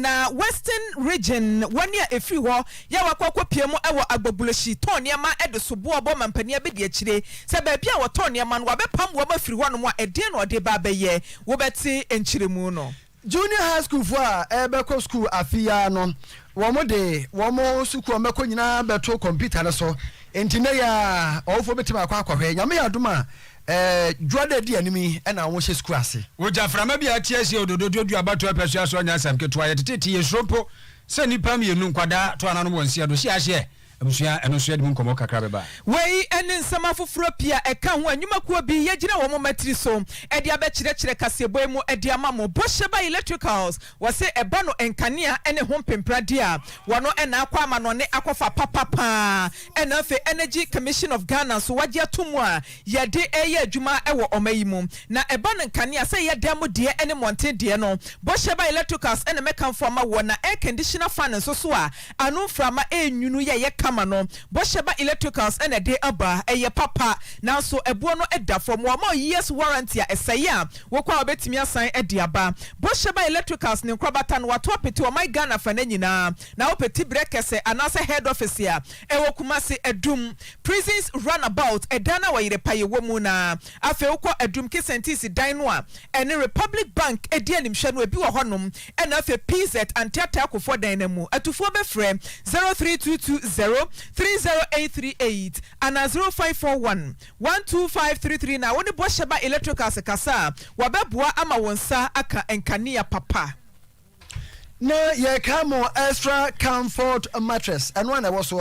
na Western region one year efiri ho ya wakwa piemu ewo agbobuleshi ton niema ede sobo obo mampania be de akire se ba bia wo ton niema no wabepam wo mafiri ho no mo ede no de ba beye wo beti enchiremu no junior high school for ebeko school afia no womo suku omeko nyina beto computer no so entine ya ofo betima akwa nyame ya duma dwade di animi na wo hye school ase wo jaframa bia tiasie odododu abato apeso aso anya sam keto aye tete yesropo se nipa mienu nkwada to anano wonsia do hye abusia eno so yedi nkomo kakra beba wei ene nsama foforo pia eka ho anwumakuo bi yegina wo matri so edi abekire kasebo mu edi amamo bosheba electricals wase eba no enkanea ene ho pemprade a wono ena akwa amanone akofa papapa ena fe Energy Commission of Ghana so wage atomu a yede eye adwuma ewo omayimu na eba no enkanea se yede amode ene monte de no bosheba electricals ene mekanfo ama wo na air conditioner fan so a anu frama enwunu ye mano bosheba electricals ene de aba eye papa now so ebo no eda from wa years warranty a esaya wo kwa obetimi asan ede aba bosheba electricals ne nkrabata no wato apeti o my Ghana fa na nyina na opeti brekese anase head office ya ewo kumase edum prisons runabout edana wa Oyerepa ye womu na afe ukọ edum kisentisi dan no a ene Republic Bank edi animhwe no ebi wo honom ena afe PZ antiata akofo dan na mu atufo befrem 03220 30838 and 0541 12533 na woni bosheba electricals kasa wabeboa ama wonsa aka enkania papa na ye kamo extra comfort mattress and one was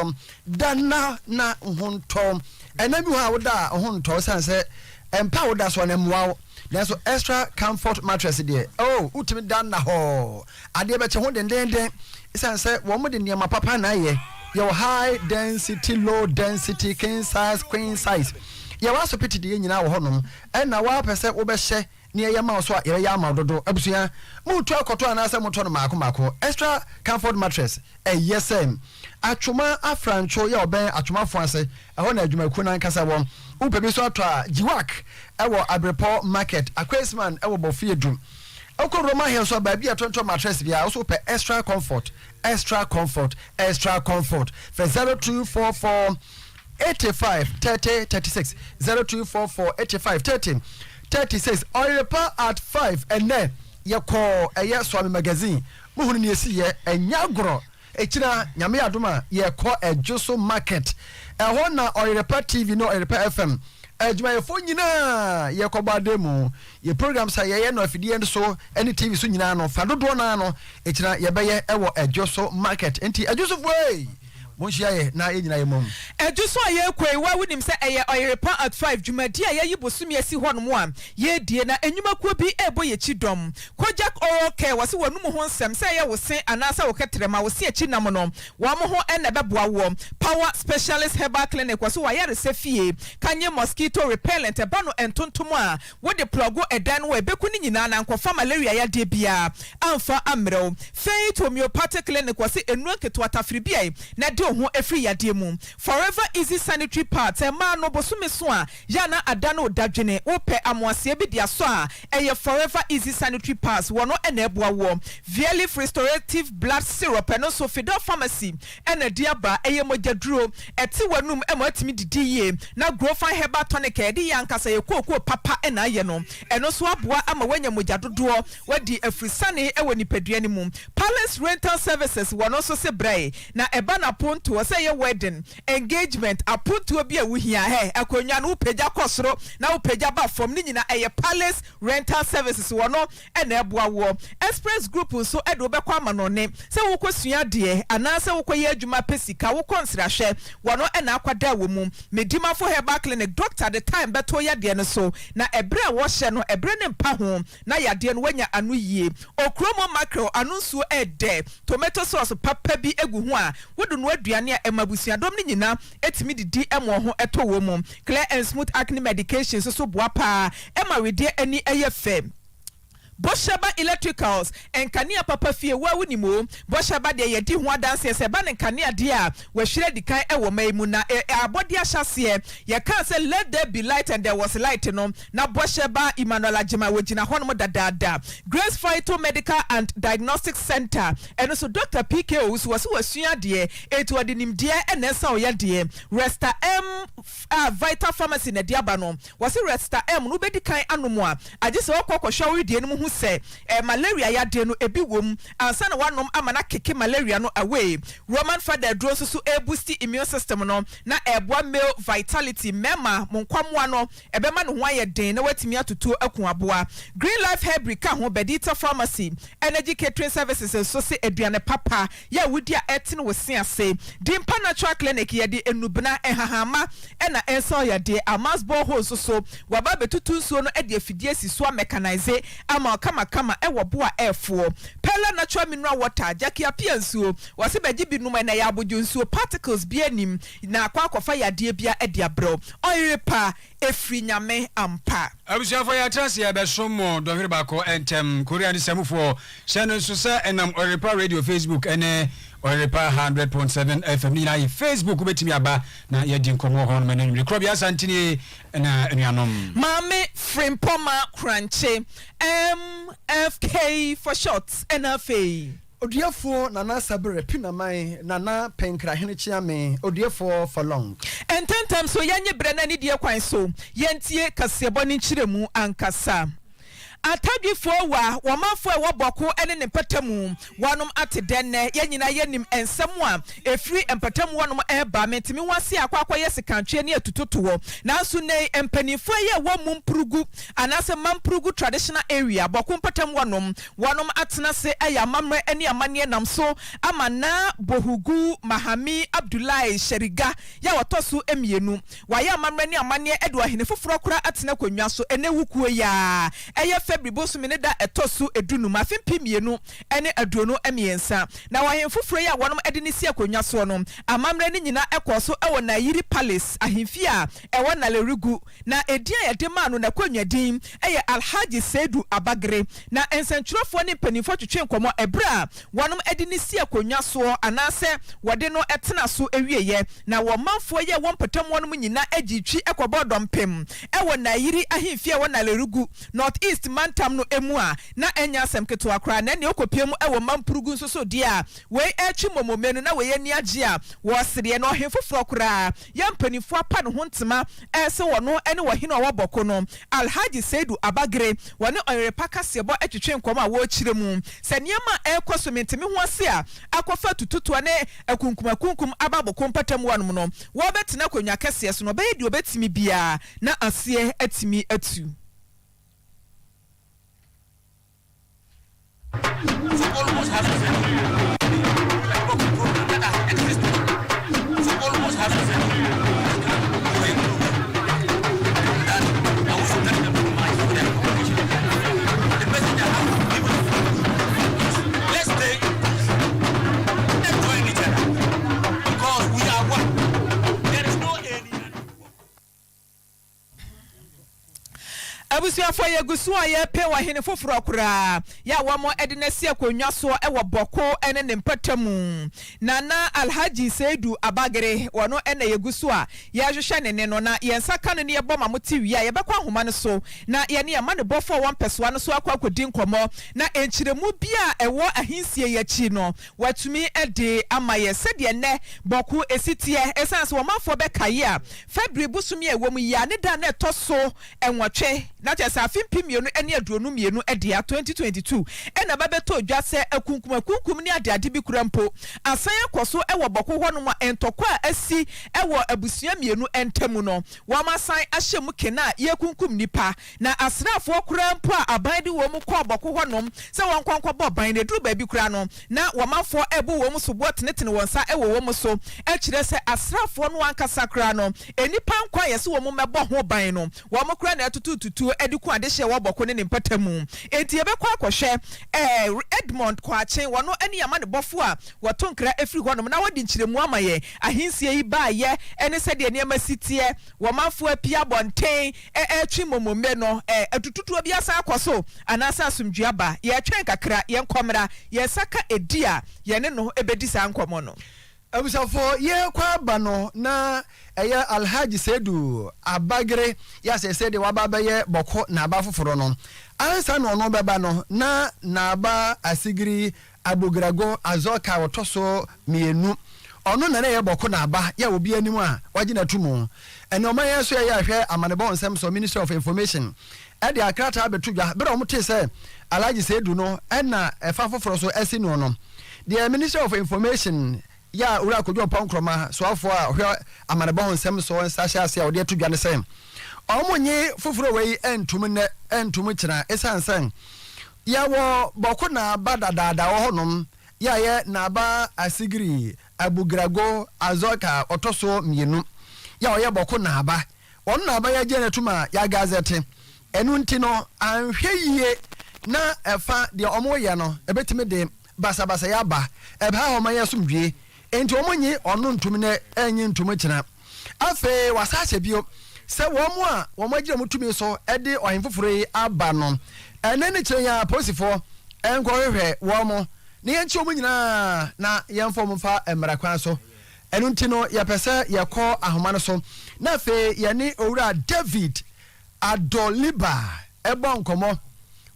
dana na hontom and na bi ha woda hontom san se empa woda so na mwa na so extra comfort mattress there oh utimi dana ho ade be che ho den san se wo mo de niam papa na ye your high density low density king size queen size ya waso piti de nyina wo honom na wa pese wo be hye ne ye ma so ye ya ma dodo abusuya mu to akoto anase mu to no mako extra comfort mattress yesem atwoma afrancho ya oben atwoma fo ase ho na adwumaku nan kasa won upe bi so ato a jiwak ewo Abrepo market Aquasman ewo bofie dum oko Roma here so ba bia tonto mattress bia also pe extra comfort for 0244 85 30 36 0244 85 30 36 Oyerepa at 5 and then you call a yes swami magazine muhunu ni esi ye enyagro echira nyame adoma ye call a Joso market ho na Oyerepa TV no Oyerepa FM ejuma ye fo nyina ye kobade mu ye programs ye no afidie so any TV so nyina no fa dodo na no echira ye beye ewo Joso market enti Joso way monhia na enyina ye mom Joso aye kwai wa wunim se eye Oyerepa at 5 jumadi a ye bosumi asi hono a ye die na enwumakuo bi ebo ye chidom kojak okay wase wanum ho nsem se ye wose anasa wo ketrema wose achi nam no wa mo ho ene beboa wo power specialist herbal clinic wase wa yare se fie kanye mosquito repellent e ba no entontom a wo de plugo edan wo ebeku ni nyina na nkofa malaria ya de bia amfa amrew faith homeopathic clinic wase enu keto atafiri bia na de ho efri yade mu forever easy sanitary pads e ma no bosumi so a ya na adana odadwene ope amoase bi dia so a eye forever easy sanitary pads wono ena eboa wo Vialif restorative blood syrup no so Fidel pharmacy ena dia ba eye mogyaduro eti wanum ema atimi didiye na growfine herbal tonic e di yankasa ye kokoo papa ena ye no eno so aboa ama wanya mogyadodo wadi afrisane ewo nipadua ni mu Palace rental services wono so se brai na eba na ponto say ye wedding engagement aponto bi a wuhia he akonwa no pagya kosoro na pagya ba from ni nyina eye Palace rental services wono ena eboa wo express group so edo bekwa manone se wo kosua de ana se wo koye adwuma pesika wo konsrahwe wono ena akwada wo mu medimafo herbal clinic doctor the time beto ya de no so na ebre wo hye no ebre ne mpa ho na yade no wanya anu yie okromo mackerel anu nso ede tomato sauce papa bi egu ho a wodo no aduane a emabusuadom ni nyina etimi didi emo ho eto wo mu clear and smooth acne medication so boa pa ema we de ani eye fem Bosheba Electricals and Kania Papa Fie Wawunimo Bosheba de Yedi Hwa dance se ba ne Kania dia we hwere di kan e wo maimu na abodi ahyasie ye kan say let there be light and there was light no na Bosheba Emmanuel Ajima wogina hono dadada Grace Phyto Medical and Diagnostic Center and so Dr. PK was wasua de etu ade nimde enesa oya de Resta M Vital Pharmacy na diaba no wasi Resta M no bedi kan anomo a agye se okokosho we de no hu se malaria ya de no ebi wom ansa na wanom amana keke malaria no away Roman father draw so boost immune system no na eboa male vitality mema monkwamwa no ebema no ho aye den na watimi atoto akun aboa Green Life Hybrid ka ho Bedita Pharmacy Energy Catering Services so se aduane papa ya wudi a etin wo se ase Dimpa Natural Clinic ye de enubna ehahama ena enso ya de amasbo ho so waba betutu nsuo no e de afidie sisua mechanize ama kama ewo boa airfo Pella Natural Mineral Water jaki apia nsuo wase beji binum na ya abojo nsuo particles bi anim na akwakofa ya de bia e de abro Oyerepa efri nyame ampa abusiafo ya trase ya besomo do hwere bako entem Korean semufo shano so sa enam Oyerepa radio Facebook ene Oyerepa 100.7 FM ni na Facebook betimi aba na yedi nkomo ho no menenu Krobea Asante na enuanom Maame Frimpomaa Korankye MFK for short NFA Oduefour Nana Sabere Pinamai Nana Penkra Hinichiame Oduefour for long. And 10 times so yanye brena ni die kwan so yentie kasebo ni chiremu ankasa. Atadwifo wa wamafo e woboko ene ne patamu wanom atedenne yenyina yenim ensem a efri empatamu wanom eba mentimi wase akwa yesi kantwe ne atutoto nanso ne empanifo ye wo mumpurugu anase mampurugu traditional area boko patamu wanom atena se aya mamre ene amane namso amana bohugu mahami Abdullahi Sheriga ya wotoso emienu waya mamre ne amane edo ahene foforo kora atena konwa so ene wukuo ya eye February bosumene da etosu edunu mafimpi mienu ene aduonu emiensa na wahemfufuro ya wonom edinisi akonwa so no amamre ni nyina ekoso ewo na yiri palace ahemfi a ewo na lerigu na edian yedema no na konwa din eye Alhaji Saidu Abagre na ensentrofo ne panifo twetwe nkomo ebra wonom edinisi akonwa so anase wode no etena so ewieye na womanfo ye wonpetam wonom nyina agitwi ekobodompem ewo na yiri ahemfi ewo na lerigu North East Mantam no emua na enya asem keto akra na ne okopiem ewo mampurugu nso so dia we echi momomenu na we yeni age a wo sere no hemfoforo kra ya mpanifo apa no hontema ese wono ene wo hino wo boko no Alhaji Saidu Abagre wone Oyerepa kasebo etwetwe nkom a wo chiremu se niama ekoso mentemi ho ase a akofa tututu ne akunkum ababoko mpatam wanom no wo betena konwa kase so no be di obetimi bia na ase atimi atu Football must have Football must have let's stay enjoying each other because we are one. There is no alien. Abusuafo ye gusu a ye pe wa hene foforo kura ya wamo edinesi akonwa so ewo boko ene ne mpatamu nana Alhaji Saidu Abagere wono ene ye gusu a ye hwehwe ne no na ye nsaka no ne ye boma moti wi a ye bekwa homa no so na ye ne ma ne bofo one pesoa no so akwakwodi nkomo na enchiremu bia ewo ahinsie ye chi no watumi ede amaye sede ne boko esitie esanse wo mafo bekaye a February busumi ewo mu ya ne da na toso enwotwe na chesa afimpi mienu ene aduonu mienu edia 2022 ena babeto dwase akunkum ne ade bi kurampo asan akoso ewo boko hono ma entokwa asi ewo abusua mienu entemu no wamasan ahyemu kena ye kunkum nipa na asrafo kurampo a aban de wo mu kɔ boko hono se won kwankwa bo ban ne duru ba bi kura no na wamafo ebu wo mu so botenetene wonsa ewo wo mu so akire se asrafo no ankasa kura no enipa nkwa yese wo mu mebo ho ban no wo mu kura na atutututu ediku ade hye wo boko ne mpatamu enti yebekwa akohwe Edmond Kwache wono ene yama ne bofo a wotonkra efiri honom na wodi nkyiremu amaye ahensie yi ba ye ene se de niam sitie wo mafo apia bonten etwi momome no atututu obi asa akoso anasa asumdua ba ye twen kakra ye nkomra ye saka edia ye ne no ebedi sa nkomo no abusafo ye kwa ba no na eye Alhaji Sedu Abagre ya se de wababa ye boko na aba foforo no ansa no no beba no na aba asigiri abogrago azoka wotoso mienu ono na ye boko na aba ya obi anim a wagina tumu ene o maye so ye ahwe amanebo nsem so Ministry of Information e de akrata abetu dwa bere o mte se Alhaji Sedu no na efa foforo so esi no no the Ministry of Information ya ura kojo pankroma so afo a hwe amanebo nsem so nsahye ase a ode to dwane sem omonye foforo wei entum kira esansan ya wo boko na badadada wo honom ya ye na ba asigiri abugrago azoka otoso mienu ya oye boko na aba on na aba ya je netuma ya gazette enu ntino anhwe yie na efa de omoye no ebetime de basabasa ya ba eba ha omaye somdwie enti omonye onu ntum ne enye ntum kira afe wasache bio se womo a womagira mutumi so ede ohenfoforo aba no ene ne kire ya posifo enkohwe womo ne yenchi omunyina na yemfo mfa emrakwan so enu ntino ya pese yekọ ahoma no so na fe yene owura David Adoliba ebo nkomo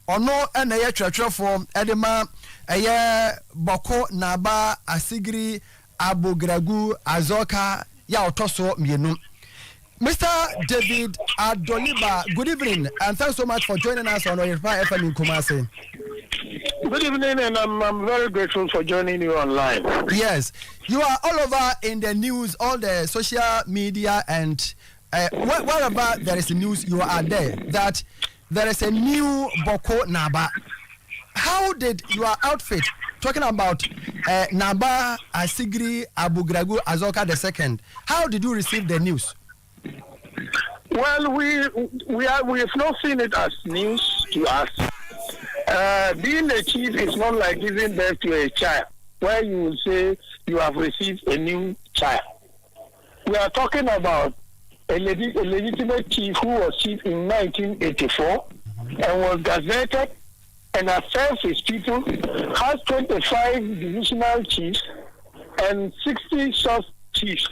ono ene ye twetwefo ede ma eye boko na aba asigiri abogragu azoka ya otoso mienu. Mr. David Adoliba, good evening and thanks so much for joining us on Oyerepa FM in Kumasi. Good evening, and I'm very grateful for joining you online. Yes, you are all over in the news, all the social media, and wherever there is news, you are there. That there is a new Boko Naba. How did your outfit, talking about Naba Asigri Abugragu Azoka II, how did you receive the news? Well, we have not seen it as news to us. Being a chief is not like giving birth to a child, where you will say you have received a new child. We are talking about a legitimate chief who was chief in 1984 and was gazetted and has served his people, has 25 divisional chiefs and 60 sub-chiefs.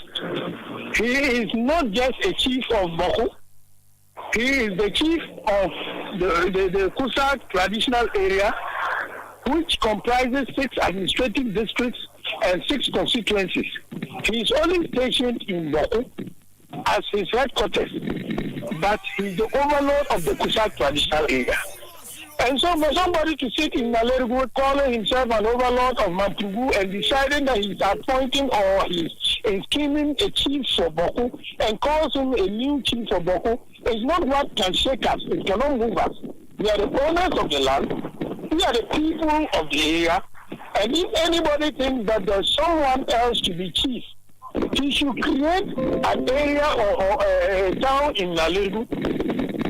He is not just a chief of Boko. He is the chief of the Kusak traditional area, which comprises 6 administrative districts and 6 constituencies. He is only stationed in Boko as his headquarters, but he is the overlord of the Kusak traditional area. And so for somebody to sit in Nalergu calling himself an overlord of Mantugu and deciding that he's appointing or he's scheming a chief for Boko and calls him a new chief for Boko is not what can shake us. It cannot move us. We are the owners of the land. We are the people of the area. And if anybody thinks that there's someone else to be chief, he should create an area or a town in Nalergu,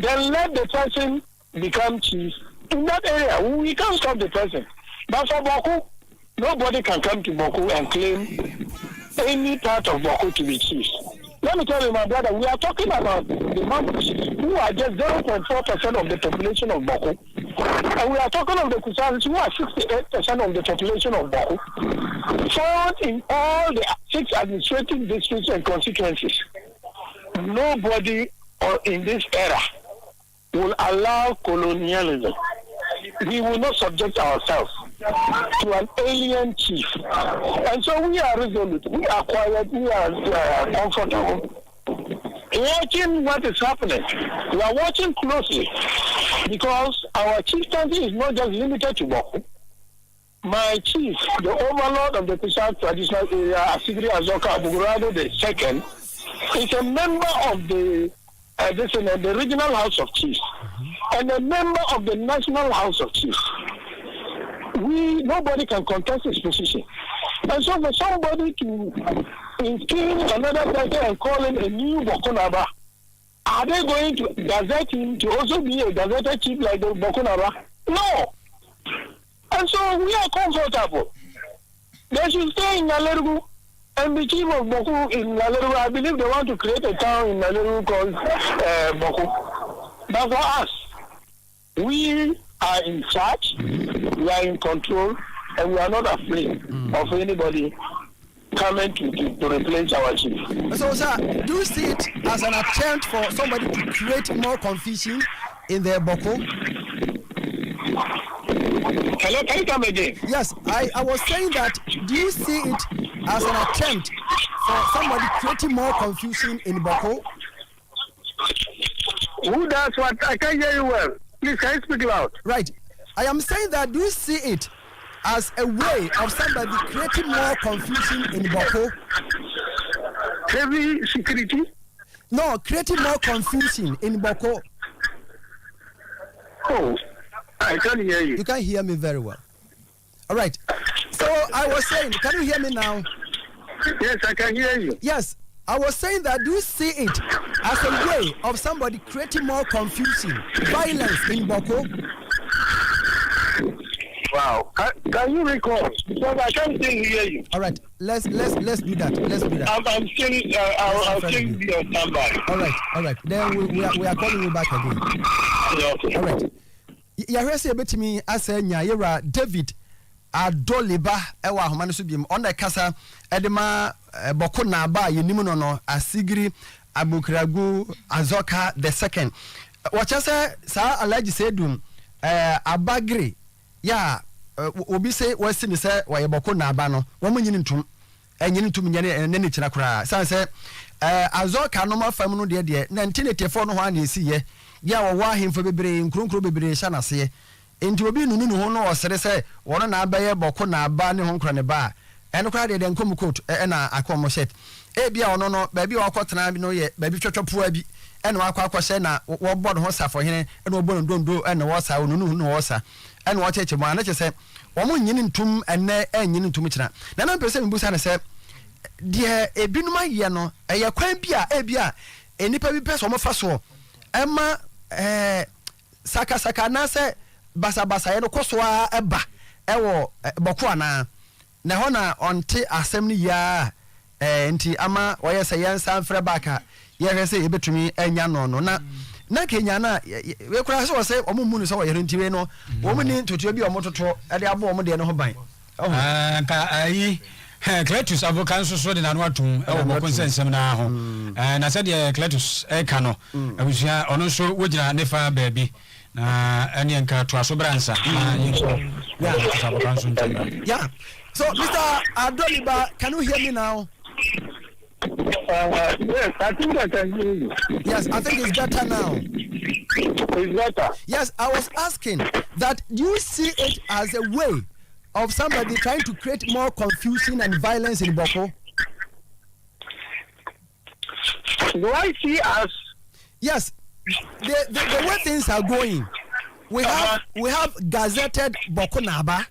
then let the person become chief in that area. We can't stop the person. But for Boko, nobody can come to Boko and claim any part of Boko to be chief. Let me tell you, my brother, we are talking about the Mapuches, who are just 0.4% of the population of Boko. And we are talking of the Kusanis, who are 68% of the population of Boko, found in all the 6 administrative districts and constituencies. Nobody in this era will allow colonialism. We will not subject ourselves to an alien chief. And so we are resolute, we are quiet, we are comfortable. Watching what is happening. We are watching closely because our chieftaincy is not just limited to Boko. My chief, the overlord of the Kusak traditional area, Asigri Azoka Abugurado II, is a member of the regional House of Chiefs and a member of the National House of Chiefs. Nobody can contest his position. And so for somebody to instill another person and call him a new Bokonaba Are they going to gazette him to also be a gazetted chief like the Bokunaba? No. And so we are comfortable. They should stay in Nalerugu and be chief of Boku in Nalerugu. I believe they want to create a town in Nalerugu called Boku. But for us, we are in charge, we are in control, and we are not afraid of anybody coming to replace our chief. So, sir, do you see it as an attempt for somebody to create more confusion in the Boko? Hello, can you come again? Yes, I was saying that, do you see it as an attempt for somebody creating more confusion in Boko? Who does what? I can't hear you well. Please, can you speak loud? Right. I am saying that, do you see it as a way of somebody creating more confusion in Boko? Heavy security? No, creating more confusion in Boko. Oh, I can't hear you. You can't hear me very well. All right. So I was saying, can you hear me now? Yes, I can hear you. Yes. I was saying that, do you see it as a way of somebody creating more confusion, violence in Boko? Wow. Can you recall? Because I can't still hear you. All right. Let's do that. Let's do that. I'm still. I'll still be on standby. All right. Then we are calling you back again. Okay. All right. Yahweh say bit me as a nyayera David Adoliba ewa ahoma so biem on the kasa edema Boko na ba yenim no asigiri abukragu azoka the second. Wacha say sa alaji say dum abagre ya obi say wasi ni say waye Boko na ba no wo nyini ntum enyini ntum nyane ne kira kura san say azoka no mafam no de na ntinetefo no ho ana esiye ya wo ahemfo bebre nkronkro bebre sha nase enti obi nunu no ho no osere se wono na abaye Boko na aba ne ho nkro ne ba eno kra de nkom coat na akomo shirt e bia ono no ba bia wakotena bi no ye ba bi twetwopoa bi ena akwa na wo bodo ho safo hene ena obo ndondo ena wo sa onunu no wo sa ena wo cheche mo ana che se wo mo nyini ntum ene enyini ntum kira na pese mbusa na se de ebinum aye no eye kwan bia e bia enipa bi pese wo fa so ema saka na se basa ye no kosoa eba ewo Boko ana na ho na onte asem ni ya enti ama woyɛ sɛ yɛnsa mfrɛ baka yɛhwɛ sɛ yɛbɛtumi anya no na kenya na we kura sɛ wɔsɛ ɔmo mu no sɛ wɔyɛ ntiwe no wɔn ni totoa bi ɔmo toto ɛde abo ɔmo de ne ho ban ka ayi Cletus avokan so de na no atum ɛwɔ Boko nsɛnsɛm na ho na sɛ de Cletus ɛka no abusua ɔno nso wogyina ne fa baabi na ɛne nka to aso bransa na yɛnso ya avokan so ntɛm yeah. So Mr. Adoliba, can you hear me now? Yes, I think I can hear you. Yes, I think it's better now. It's better. Yes, I was asking that, do you see it as a way of somebody trying to create more confusion and violence in Boko? Do I see as? Yes, the way things are going, we have gazetted Boko Naba.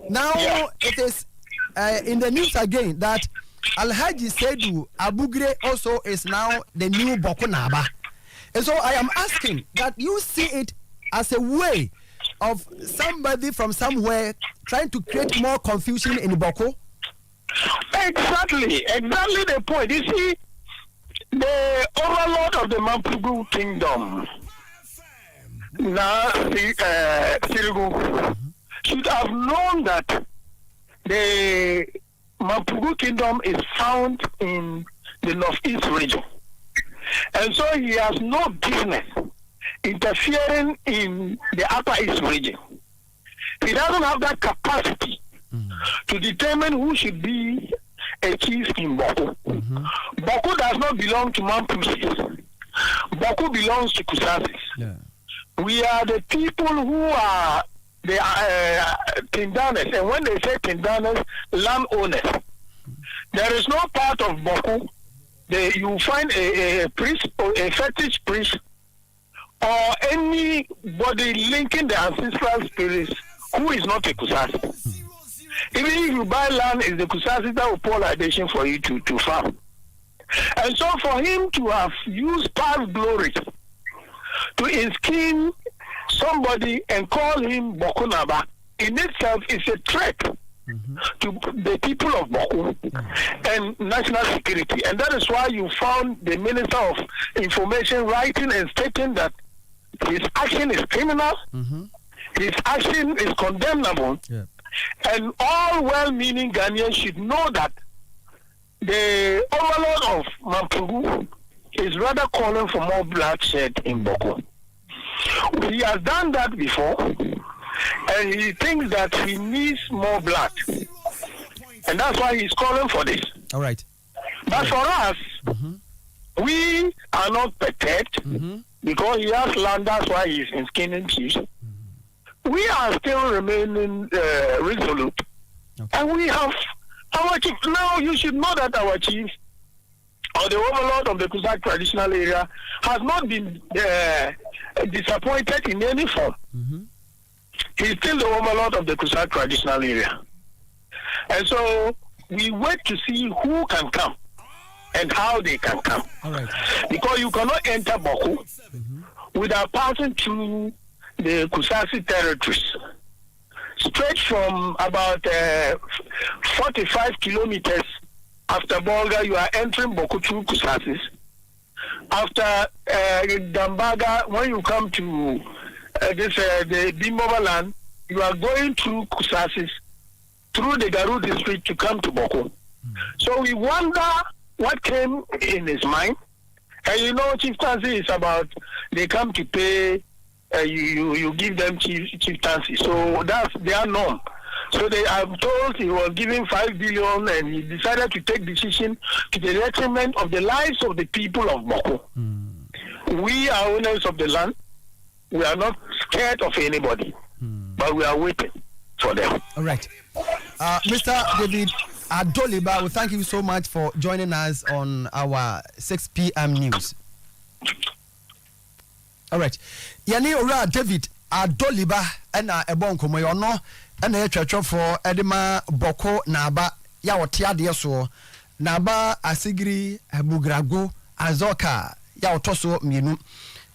Now it is in the news again that Alhaji Sedu Abugre also is now the new Boko Naba. And so I am asking that you see it as a way of somebody from somewhere trying to create more confusion in Boko? Exactly the point. You see, the overlord of the Mampugu kingdom, now Sirigu, should have known that the Mampugu kingdom is found in the northeast region. And so he has no business interfering in the upper east region. He doesn't have that capacity to determine who should be a chief in Boko. Boko does not belong to Mampusis. Boko belongs to Kusasis. Yeah. We are the people who are the Tindanes, and when they say Tindanes, landowners. There is no part of Boko you find a priest or a fetish priest or anybody linking the ancestral spirits who is not a Kusasi. Even if you buy land, it's the Kusasi that will pour libation for you to farm. And so for him to have used past glory to inskin somebody and call him Bokunaba in itself is a threat to the people of Boku and national security. And that is why you found the Minister of Information writing and stating that his action is criminal, his action is condemnable, and all well-meaning Ghanaians should know that the overlord of Mampugu is rather calling for more bloodshed in Boku. He has done that before, and he thinks that he needs more blood. And that's why he's calling for this. All right. But for us, we are not perturbed because he has land, that's why he's in skinning chiefs. We are still remaining resolute. And we have our chief. Now, you should know that our chief, or the overlord of the Kusak traditional area, has not been disappointed in any form. He's still the overlord of the Kusak traditional area. And so we wait to see who can come and how they can come. All right. Because you cannot enter Boku without passing through the Kusasi territories. Straight from about 45 kilometers after Bolga, you are entering Boku through Kusasis. After Dambaga, when you come to the Bimboba land, you are going through Kusasis, through the Garu district to come to Boku. So we wonder what came in his mind. And you know, chieftaincy is about they come to pay, you give them chieftaincy. So that's their norm. So I'm told he was given 5 billion and he decided to take decision to the detriment of the lives of the people of Boku. We are owners of the land. We are not scared of anybody, but we are waiting for them. All right. Mr. David Adoliba, we thank you so much for joining us on our 6 p.m. news. All right. Yani ora David Adoliba ena ebon komo yo no ena etwetwe for edema boko na aba ya wote ade so na aba asigiri abugrago azoka ya otoso mienu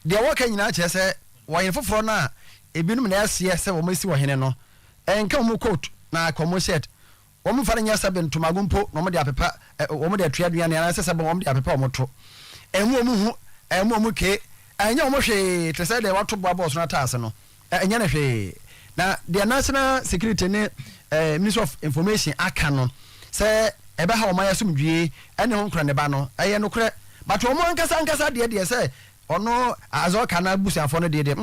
de woka nyina che se woyen foforo na ebinum na yase se wo masi wo hene no enka mu coat na komo shirt wo mu fara nya sabe ntomagumpo no mo de apepa wo mo de atwa aduane na se sabe wo mo de apepa wo mo to emu mu hu emu mu ke anya wo mo hwe te se de wato boabo so na taase no enya na hwe na the national security ne Ministry of Information aka no se ebe ha o maya sumdwie ene ho nkra ne ba no eye no kre but wo mo ankasa de se ono azoka na busuafo no de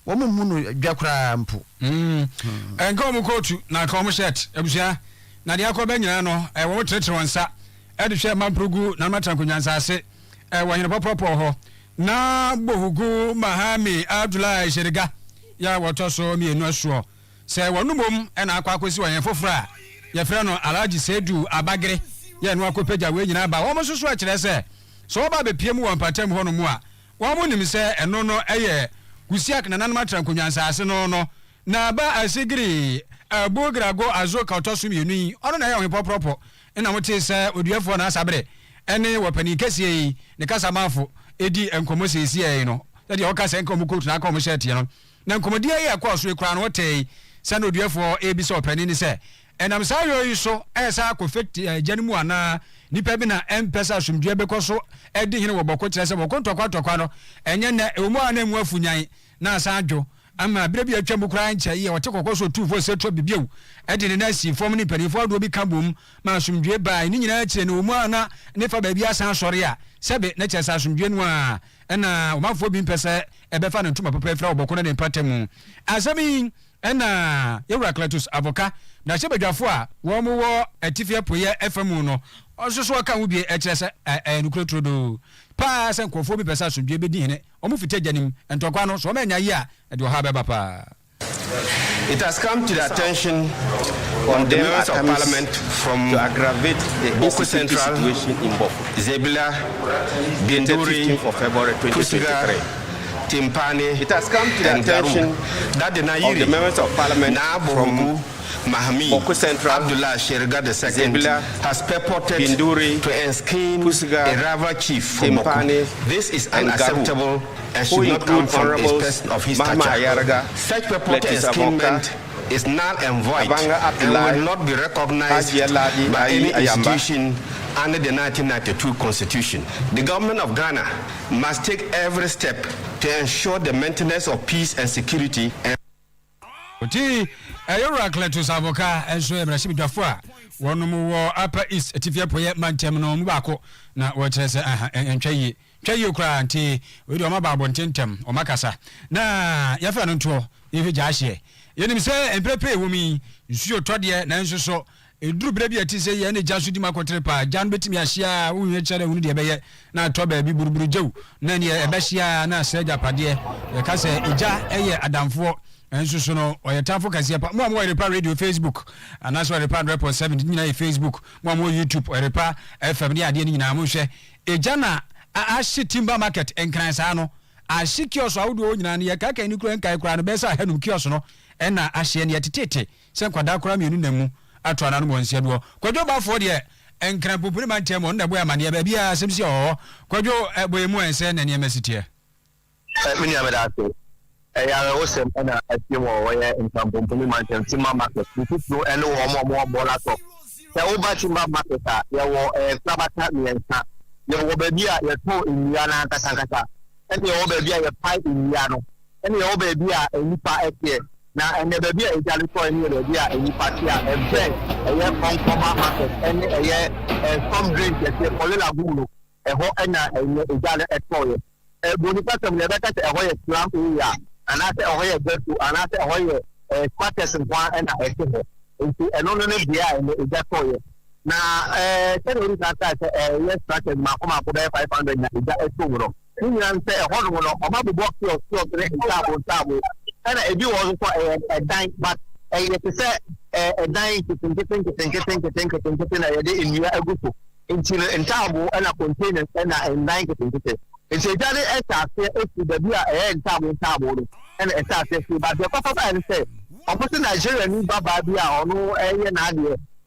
wo mo mu no dwakra mpo enka mo kotu na ka mo shirt abusua na de akọ ba nyina no wo tretre wonsa e de hwe mamprogu na matankonyansa ase wo hene popopo ho na bohugu Mahame Abdullahi Sheriga ya woto so mienu asuo se wonumom e na akwa akosi wo hene fofora ye frɛ no Alhaji Sedu Abagere ye no akopeja we nyina ba wo mo soso a kyerɛ se so ba be piem wo mpatam ho no mu a wo mo nim se eno no eye kusiak na nanam atrankonyansa ase no na ba asigiri abogrago azoka otoso mienu yi ono na ye ho popropo na mo te se Oduefour na Asabere ene wopani kese yi ne kasa mafo edi enkomo sesi yi no de okasa enkomo kotu na akomo shirt no na enkomodi yi akwa so ekura no wotei se na Oduefour ebisa opani ni se enam sa yoyi so esa akofet janimu ana nipa bi na empesa asumdue bekoso edi hene woboko kire se boko ntokwa no enye na emu ana mu afunyan na asa adwo ama bire bi atwa mukura ncha yi wote kokoso tufo se to bibiu edi ne na si fom ni panifo ado bi kabom ma asumdue bai ni nyina kire na emu ana ne fa ba bi asa sori a sebe na kire sa asumdue no a na omafo bi mpesa ebefa ne ntuma papa efra woboko na ne patemu asemi ena yewura Cletus avoka na chebedwafo a wo mo wo atifia poye FM no ososo aka wo bi e kire se nukuro do pa se nkofo bi pesa asodwe be di hene o mo fite janim entokwa no so ma nya yi a de ho ha be papa. It has come to the attention of the members of parliament from to aggravate the Boko Central situation in Boko. Zebila, Binduri, for February 2023. Timpani. It has come to the attention that the Nairi, the members of parliament from Maame Abdullah Sheriga II has purported to enskin a rival chief from Boko. This is unacceptable and should not come from a person of his stature. Such purported enskinment is null and void and will not be recognized by any institution under the 1992 Constitution. The government of Ghana must take every step to ensure the maintenance of peace and security. Oti ayora kletus avoka enso ebrashim dwafo wonu mu wo upper east etifia poye mantem no mu bako na wo kyerese entwaye okra anti we do mababo ntentem o makasa na yafa no nto yefe jaahye yenim se emprepe wumi nsuo tode na nso so eduru bra bi ati se ye na jaso di makotre pa jan betimi ahia wo hwe kyere hunu de beye na to ba bi buruburu jew na ne ebe hia na seja pade ye ka se eja eye adamfo enso so no oyetafo kase pa mo Oyerepa radio Facebook anaso Oyerepa 100.7 nyina Facebook mo YouTube Oyerepa FM ni ade ni nyina mo hwe eja na ahye timber market enkran sa no ahye kioso awdo nyina ne yaka ni kura nkai kura no be sa hanum kioso no ena ahye ne yetete se nkwada kura mienu namu atwa na no mo nsia do kwadwo ba fo de enkran popuri man tem on na boya mane ba bia asemsi o kwadwo boyemu ense na ne emesitie mini amedate ya wosem na atimo woye nkampomponi mantem timber market tutu ene wo bola to ya wo ba timber market ya wo sabata miensa ya wo ba bia ya to inya na kasankasa ene wo ba bia ya pai inya no ene wo ba bia nipa eke na ene ba bia ejale to ene ba bia nipa tia event eye konkoma market ene eye some drink ye kolela gulo eho ena ejale etoye boni patam le beka eho ye slam area anase ohoye betu anase ohoye quarters nkwa na ekeho nti eno no ne bia ene ejatoye na tenori tata yes quarters makoma ko be 500 na eja etowro nyina nse eho no no oba box yo tre tabo ana ebi wo so dan but ye se dan kitin na yede enua aguso nti ntabo ana containers na dan kitin it's a jolly essay to the beer and table and a essay, but the papa and say, opposite Nigeria need Baba or no idea,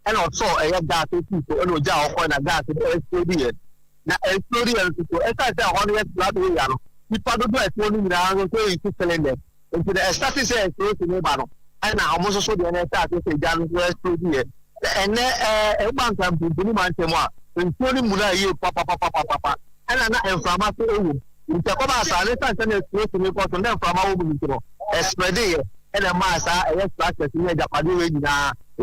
and also a gas people and no job on a gas exploded. Now, exploded people, as I said, on the blood, we probably exploding down and going to cylinder into the status explosive in the battle. And I almost saw the NSA say, John West exploded. And a one time to Bunimantema, including Mula, you papa. And I'm not inflammatory. In the Comas, I listen to the report on them from our woman. Spread and a massa, a yes, practice in the Padua, a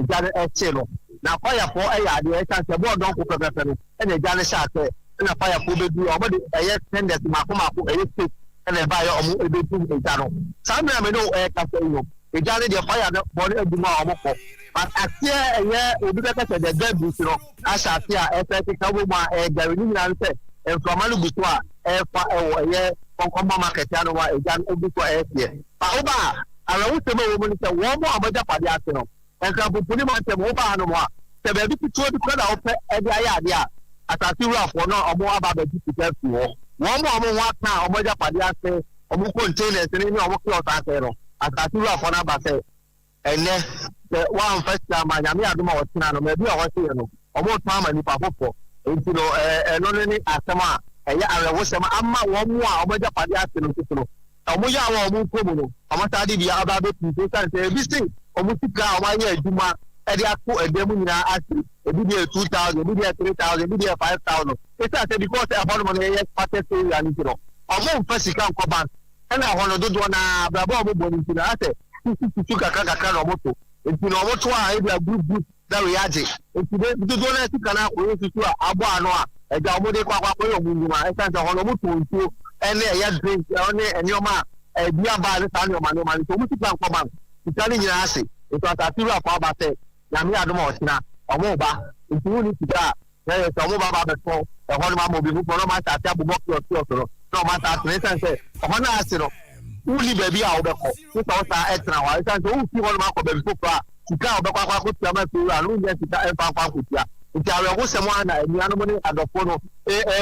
Janet Chelo. Now, fire for a yard, the essence of one don't cook and a Janet shot, and a fire for the already a yes, send that Makuma, a stick, and a buyer of a bit in Jano. Some may know a casino. A Janet, the fire, body of the more. But I fear a year will be better than the dead, you know. I shall fear a 30 Kawuma, a Gavin said. And from Malugua, market, a jan over Paoba, I will tell a woman, one more about Japadiano, and Kapuniman over no more. The baby to the crowd every idea. As I feel rough or not, or more about the difficult war. One more now, or Japadiase, or more containers, and any other clothes as I feel rough on Abase. And then the one first time, I am here, maybe I was here, or more time and Papo. Into no asama eya arewosema ama wo mu a obaja pade aseno titino omoya wo mu komu amata de bia aba be tutu kan se bi si omutika omaye aduma e de akọ edemu nyina asi ebi de 2000 ebi de 3000 ebi de 5000 esa se because afọ no ye pate se ya ni tiro omo mfasika nko ban na hono dodo na brabo omo boni tiro ase tutu kakaka no moto ntino moto a e bia group that we had it. If you don't let it can out, we to Abuanoa, a Jamode Quaquaco, I sent a Holomu to and a drink only and your ma, a dear by the time your man, so much plan for man. Italian Yassi, it was a few of our say, Yamia Domosina, or Moba, if you need to die, there is a Moba before, the Honma will be who for no matter Tabu Box or Kyoto, no matter, and say, Hona Asino, who live a beer out of the house extra, I sent to see one mark of the Sika obekwa kutia tu anu je sika empa kutia nti awe semo na enu anu ni adofono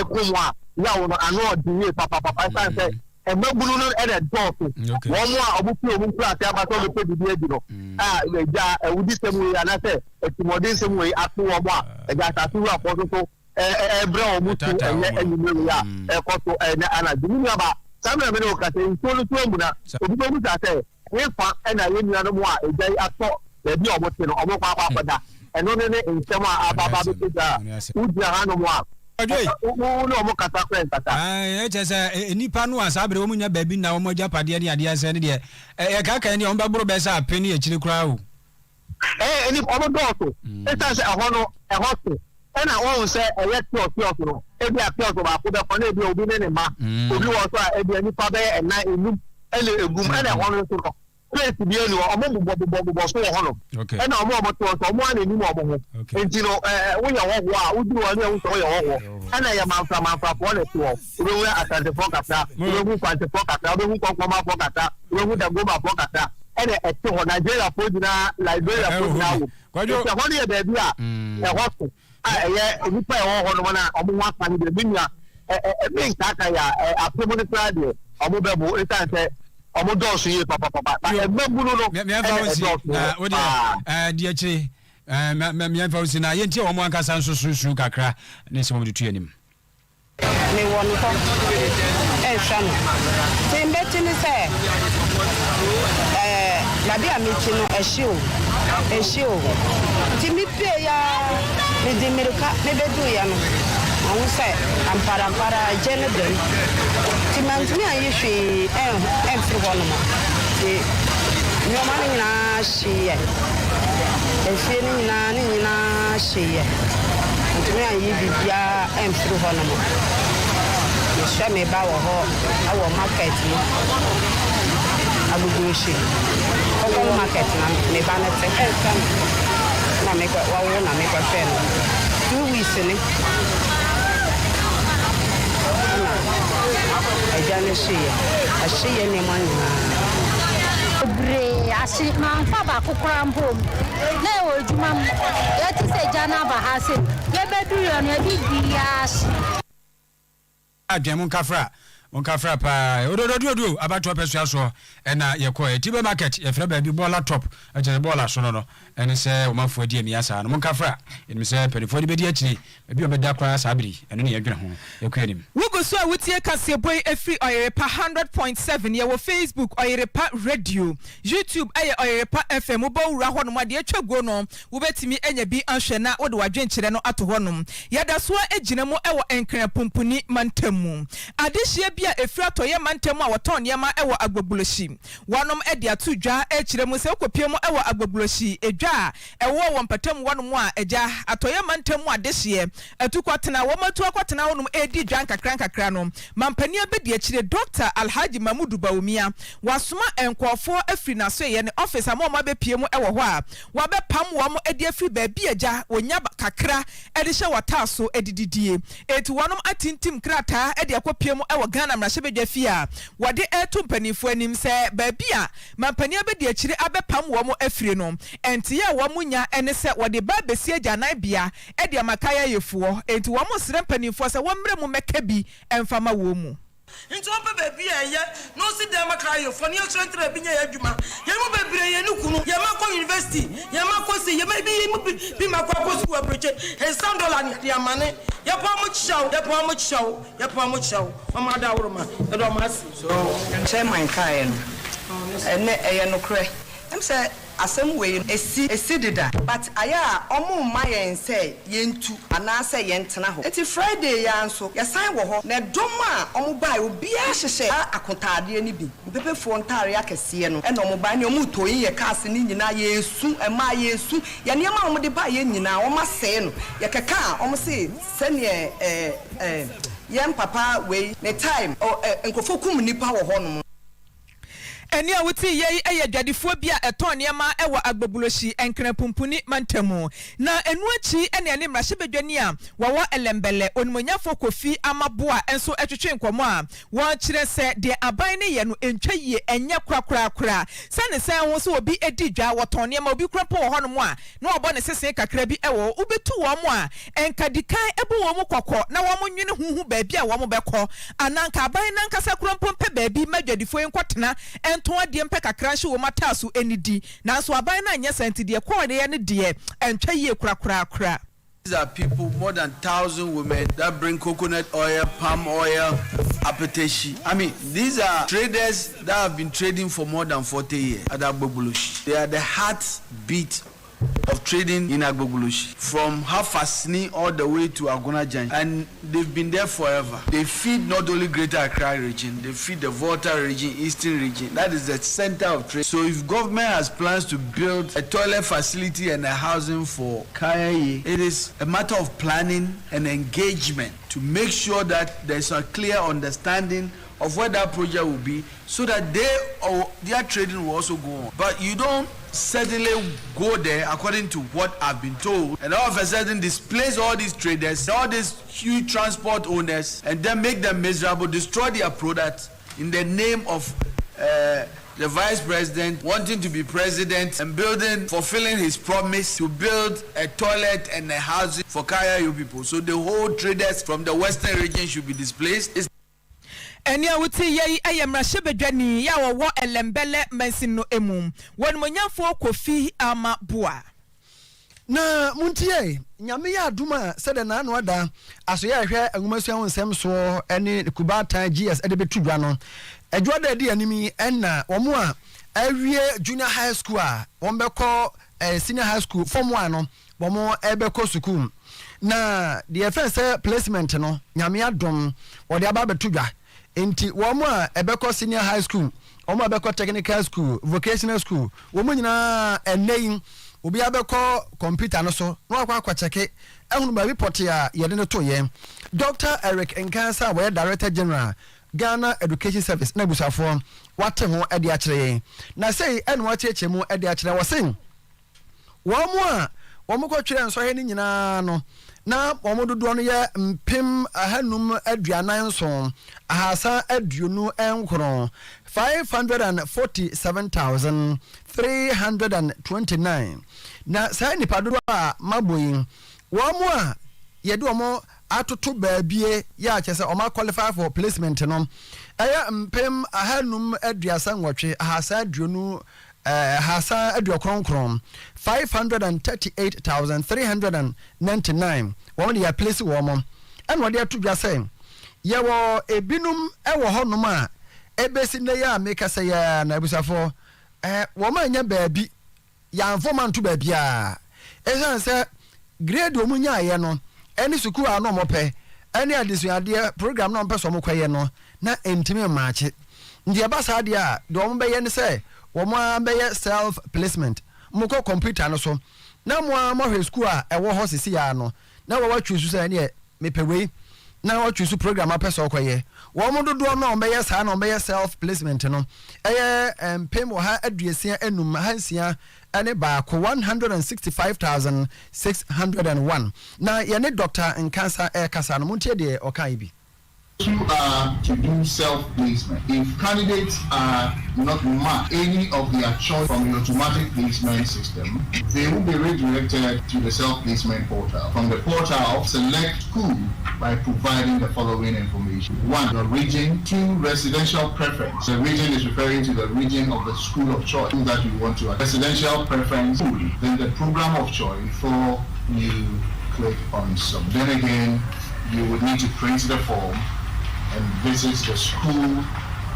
kumwa ya wono anu odiye papa sanse emebulu no e de dɔɔso wɔn mu a ɔmo fi ɔmo kura ate abaso ɔmo pe bibi edi no ɛgya ɛwudi sɛm wei anasɛ etimɔden sɛm wei ato wɔn a ɛgya asase wura fɔ soso ɛbrɛ ɔmo to ɛnyɛ ɛnyimire wei a ɛkɔ so ɛnyɛ anadwo mu aba sábà mi ni o kàtẹ́ nsuo no tó emu na obi tó mu sá sẹ́ nípa ẹ̀na yẹn nua no mu a ẹ̀jẹ̀ yìí atọ́ bẹ̀ẹ̀bi ọmọ ti no ọmọ kọ́ akọ́da ẹ̀no ní nsẹ́mu a ababa bẹ tó dà wúdi aha no mu a wọ́n ní ọmọ kata fẹ́ nkata. ẹ kyẹ sẹ nipa no a sábà wọn mu nya baabi na wọn gya padeɛ ne adeɛ sɛ ne deɛ ɛ kaka ne ɔmo bɛ boro bɛ sɛ apɛ ne akyire koraa o. ɛni ɔmo dɔɔso ɛsan sɛ ɛhɔ no ɛhɔ so ɛna wɔn sɛ ɛyɛ tíɔtíɔso no ebi a tíɔso baako bɛ kɔ na ebi obi ne ne ma obi wɔ so a ebi nipa bɛyɛ ɛnan enum ɛna egum ɛna ɛhɔ no nso no place bi enu ɔmo bobɔ so wɔ hɔ no ɛna ɔmo to so ɔmo ana enim ɔmo ho nti no woyɛ hɔ hɔ a woduru wɔn ne ɛwusɔ woyɛ hɔ hɔ ɛna yɛ manfrafoɔ na ti hɔ obehu asantefoɔ kakra obehu kwantefoɔ kakra obehu kɔnkɔnmafoɔ kakra obehu dagomafoɔ kakra ɛna ɛte hɔ nigeriafoɔ gyinaa liberiafoɔ gyinaa wɔ nti ɛhɔ no yɛ baabi a ɛhɔ so ɛyɛ nipa ɛwɔ hɔ nom na ɔmo ho asa ne deɛ bi nua ɛbi nkaaka yɛ apem no koraa deɛ ɔmo bɛbo ɛsiane sɛ ɔmo dɔɔso yie papapapa ɛmɛbunu no ɛdɔɔso deɛ akyire miɛmfa wo si na yɛntie wɔ mo ankasa nso surusuru kakra ne sɛ mɔmde tu anim mewɔ no hɔ ɛnhwɛ no nti mbɛti ne sɛ baabi a mekyi no ɛhye o nti mepie ya mede mmirika mebɛduuɛ no ɔho sɛ amparampara gye no dam nti mantumi ayɛ hwee ɛmfiri hɔ no ma nti nneɔma no nyinaa hyeeɛ ɛfie no nyinaa hyeeɛ ntumi ayɛ biribiaa ɛmfiri hɔ no ma mehwɛ me ba wɔ hɔ awɔ market mu agogohye ɔwɔ market na me ba no te ɛmfɛ no na wawo na mekɔhwɛ no 2 weeks ni na agya no hyeeɛ nneɛma nyinaa bebree ase mamfa baako koraa mpo na ɛwɔ adwuma mu yɛte sɛ agya no aba ha sɛ yɛbɛduruyɛ no yɛde biaa ase adwene monkafra paa ododododo abatoa pɛsua so ɛna yɛkɔ tibe market yɛfrɛ baabi bɔɔla top ɛkyɛ bɔɔla so no ɛne sɛ ɔmanfoɔ adi amia saa no monkafra ɛnim sɛ panifoɔ de bɛdi akyiri baabi ɔbɛda koraa saa biri ɛno ne yɛdwene ho yɛkɔ anim wogu so a wotie kaseɛbɔ ɛfiri Oyerepa 100.7 yɛwɔ Facebook Oyerepa radio YouTube ɛyɛ Oyerepa FM wobɛwura hɔ nom adeɛ atwa go no wobɛtumi anya bi anhwɛ na wode wadwenkyerɛ no ato hɔ nom yɛda soa agyina mu ɛwɔ ɛnkran pompuni mantam mu adehyia bi a ɛfiri atɔyɛ mantam a wɔtɔn nneɛma ɛwɔ agbabulɔhyi wɔnom ɛde ato dwa akyerɛ mu sɛ wokɔpie mu ɛwɔ agbabulɔhyi edwa a ɛwɔ wɔ mpatam wɔnom a agya atɔyɛ mantam mu adehyeɛ atukɔtena wɔmatu akɔtena wɔnom ɛdi dwa nkakra no mampania bɛdi akyire Dr. Alhaji Mamudu Bawumia wasoma nkɔɔfoɔ afiri naso yɛ ne office ama ɔma bɛpie mu ɛwɔ hɔ a wabɛpam wɔn ɛde afiri baabi agya wonya kakra ɛde hyɛ wɔtaa so ɛdididie eti wɔnom atintim krataa ɛde akɔpie mu ɛwɔ Ghana mmarahyɛbadwa fie a wɔde ɛto mpanimfoɔ anim sɛ baabi a mampania bɛdi akyire abɛpam wɔn afiri no ɛnti yɛ wɔn nya ɛne sɛ wɔde ba bɛsi agya nan bia ɛde amakaya yɛfoɔ eti wɔn srɛ mpanimfoɔ sɛ wɔn mmerɛ mu mɛka bi ɛmfama wɔn mu nti on pe baby eye no si dem akra yo for ni extra bi nya adwuma ye mo bebre ye nu kunu ye ma ko university ye ma ko si ye ma bi ma ko school approach $100 ni dia mane ye po mo chaw mama da woroma e do ma si so chairman kai no ene eye no kre em say asem we esi dida but aya omo ma yen say yentu ana say yentena ho eti Friday ya nso yesan wo ho na dom a omo bai obi a hyehye akontade ni bi bepefo ntare akese no e na omo bai ne omo toyin ye cars ni nyina yesu e ma yesu ye ne ma omo de ba ye nyina omo asee no ye keka omo say sene yem papa we ne time enkrofo kum nipa wo ho no Eni a wuti ye eye dwadifo bia eton niema ewo agbobuloshi enkran pumpuni mantamu na enu achi ene ane mrahye bedwani a wawo elembele onimonyafo Kofi Amaboa enso etwetwe nkomo a won kire se de aban ne ye no entwa yie enye kura sane se ho so obi edi dwa woton niema obi kurapo wo hono mo a na obo ne sese kakra bi ewo ubetu wo mo a enkadikan ebo wo mo kokko na wo mo nwene huhu ba bia wo mo bekọ ananka aban nanka sa kurampo pe ba bi madwadifo enkotena to adie mpe kakra hye wo mataso enidi nanso aban na anya santide kwode ye ne de entwa yie kura. These are people, more than 1,000 women that bring coconut oil, palm oil, apeteshi. I mean, these are traders that have been trading for more than 40 years at Agbogboloshi. They are the heartbeat of trading in Agbogboloshi, from Hafasni all the way to Agona Janj, and they've been there forever. They feed not only Greater Accra region, they feed the Volta region, Eastern region. That is the center of trade. So if government has plans to build a toilet facility and a housing for Kayaye, it is a matter of planning and engagement to make sure that there's a clear understanding of where that project will be, so that their trading will also go on. But you don't suddenly go there according to what I've been told, and all of a sudden displace all these traders, all these huge transport owners, and then make them miserable, destroy their product in the name of the vice president wanting to be president and fulfilling his promise to build a toilet and a housing for Kayayo people. So the whole traders from the western region should be displaced. Eni a wuti ye ayemrahye bedwani ya wo elembele mansino emu wonmonyafo Kofi Amaboa na muntie nyame ya aduma sede na anu ada aso ya hwe agumasuya wonsem so ene kubata GS ede betudwa no edwo da di animi enna omo a awie junior high school a wombekọ senior high school form 1 no womo ebekọ school na the first placement no nyame adom wode aba betudwa enti womo a ebekọ senior high school womo ebekọ technical school vocational school womo nyina eneyin obi abekọ computer no so no akwa cheke ehunu ba report ya yede no to ye Dr. Eric Nkansa we Director General Ghana Education Service na busafo wate ho ade a kire na sei enu acheche mu ade a kire wo sen womo ko twere nso he ni nyina no na womo dodo no ye mpem ahanum aduanan so ahasa aduonu enkoro 547,329 na sai nipa dodo a maboyin womo a yede womo atoto baabie ya kyese oma qualify for placement no aya mpem ahanum aduasa nwotwe ahasa aduonu hasa aduokronkron 538,399 won ya place womo en wode atudwa say ye wo ebinum ewo honom a ebesi ne ya make say ya na busafo womo anya baabi ya mfoma nto baabi a esan say grade omunya ye no eni suku a no mope eni adisuade program no mpe so mokwaye no na entime maache ndi abasa ade a do mo be ye ne say womo ambeye self placement moko computer no so na mo amahwe school a ewo ho sisi ya no na wo watwusu say ne mepewei na watwusu program apeso okoye womo dodo no ambeye sa na ambeye self placement no eye mpem ha aduasia enum hansia ane ba ko 165,601 na yene Dr. Nkansa kasa no muntie de okai bi to do self-placement. If candidates are not marked any of their choice from the automatic placement system, they will be redirected to the self-placement portal. From the portal, select school by providing the following information. 1. The region. 2. Residential preference. The region is referring to the region of the school of choice that you want to. Residential preference. 2. Then the program of choice. 4. You click on some. Then again, you would need to print the form and visit the school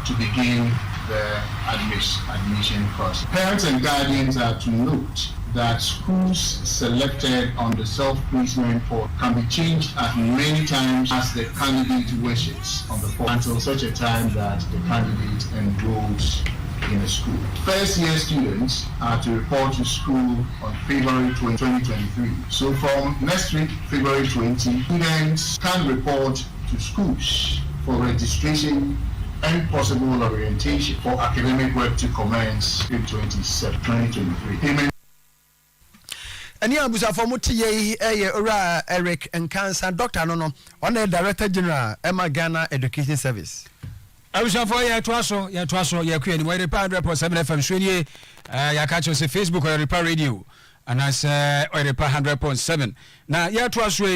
to begin the admission process. Parents and guardians are to note that schools selected on the self-placement portal can be changed as many times as the candidate wishes on the portal until such a time that the candidate enrolls in a school. First year students are to report to school on February 2023. So from next week, February 20, students can report to schools for registration and possible orientation for academic work to commence in 2023. Amen. And you have for Muti Ora Eric and Cancer Doctor no on the Director General Emma Ghana Education Service. I was for ya twaso ya kwani Oyerepa 100.7 FM shwenye ya catch us Facebook Oyerepa Radio and as Oyerepa 100.7 na ya twaso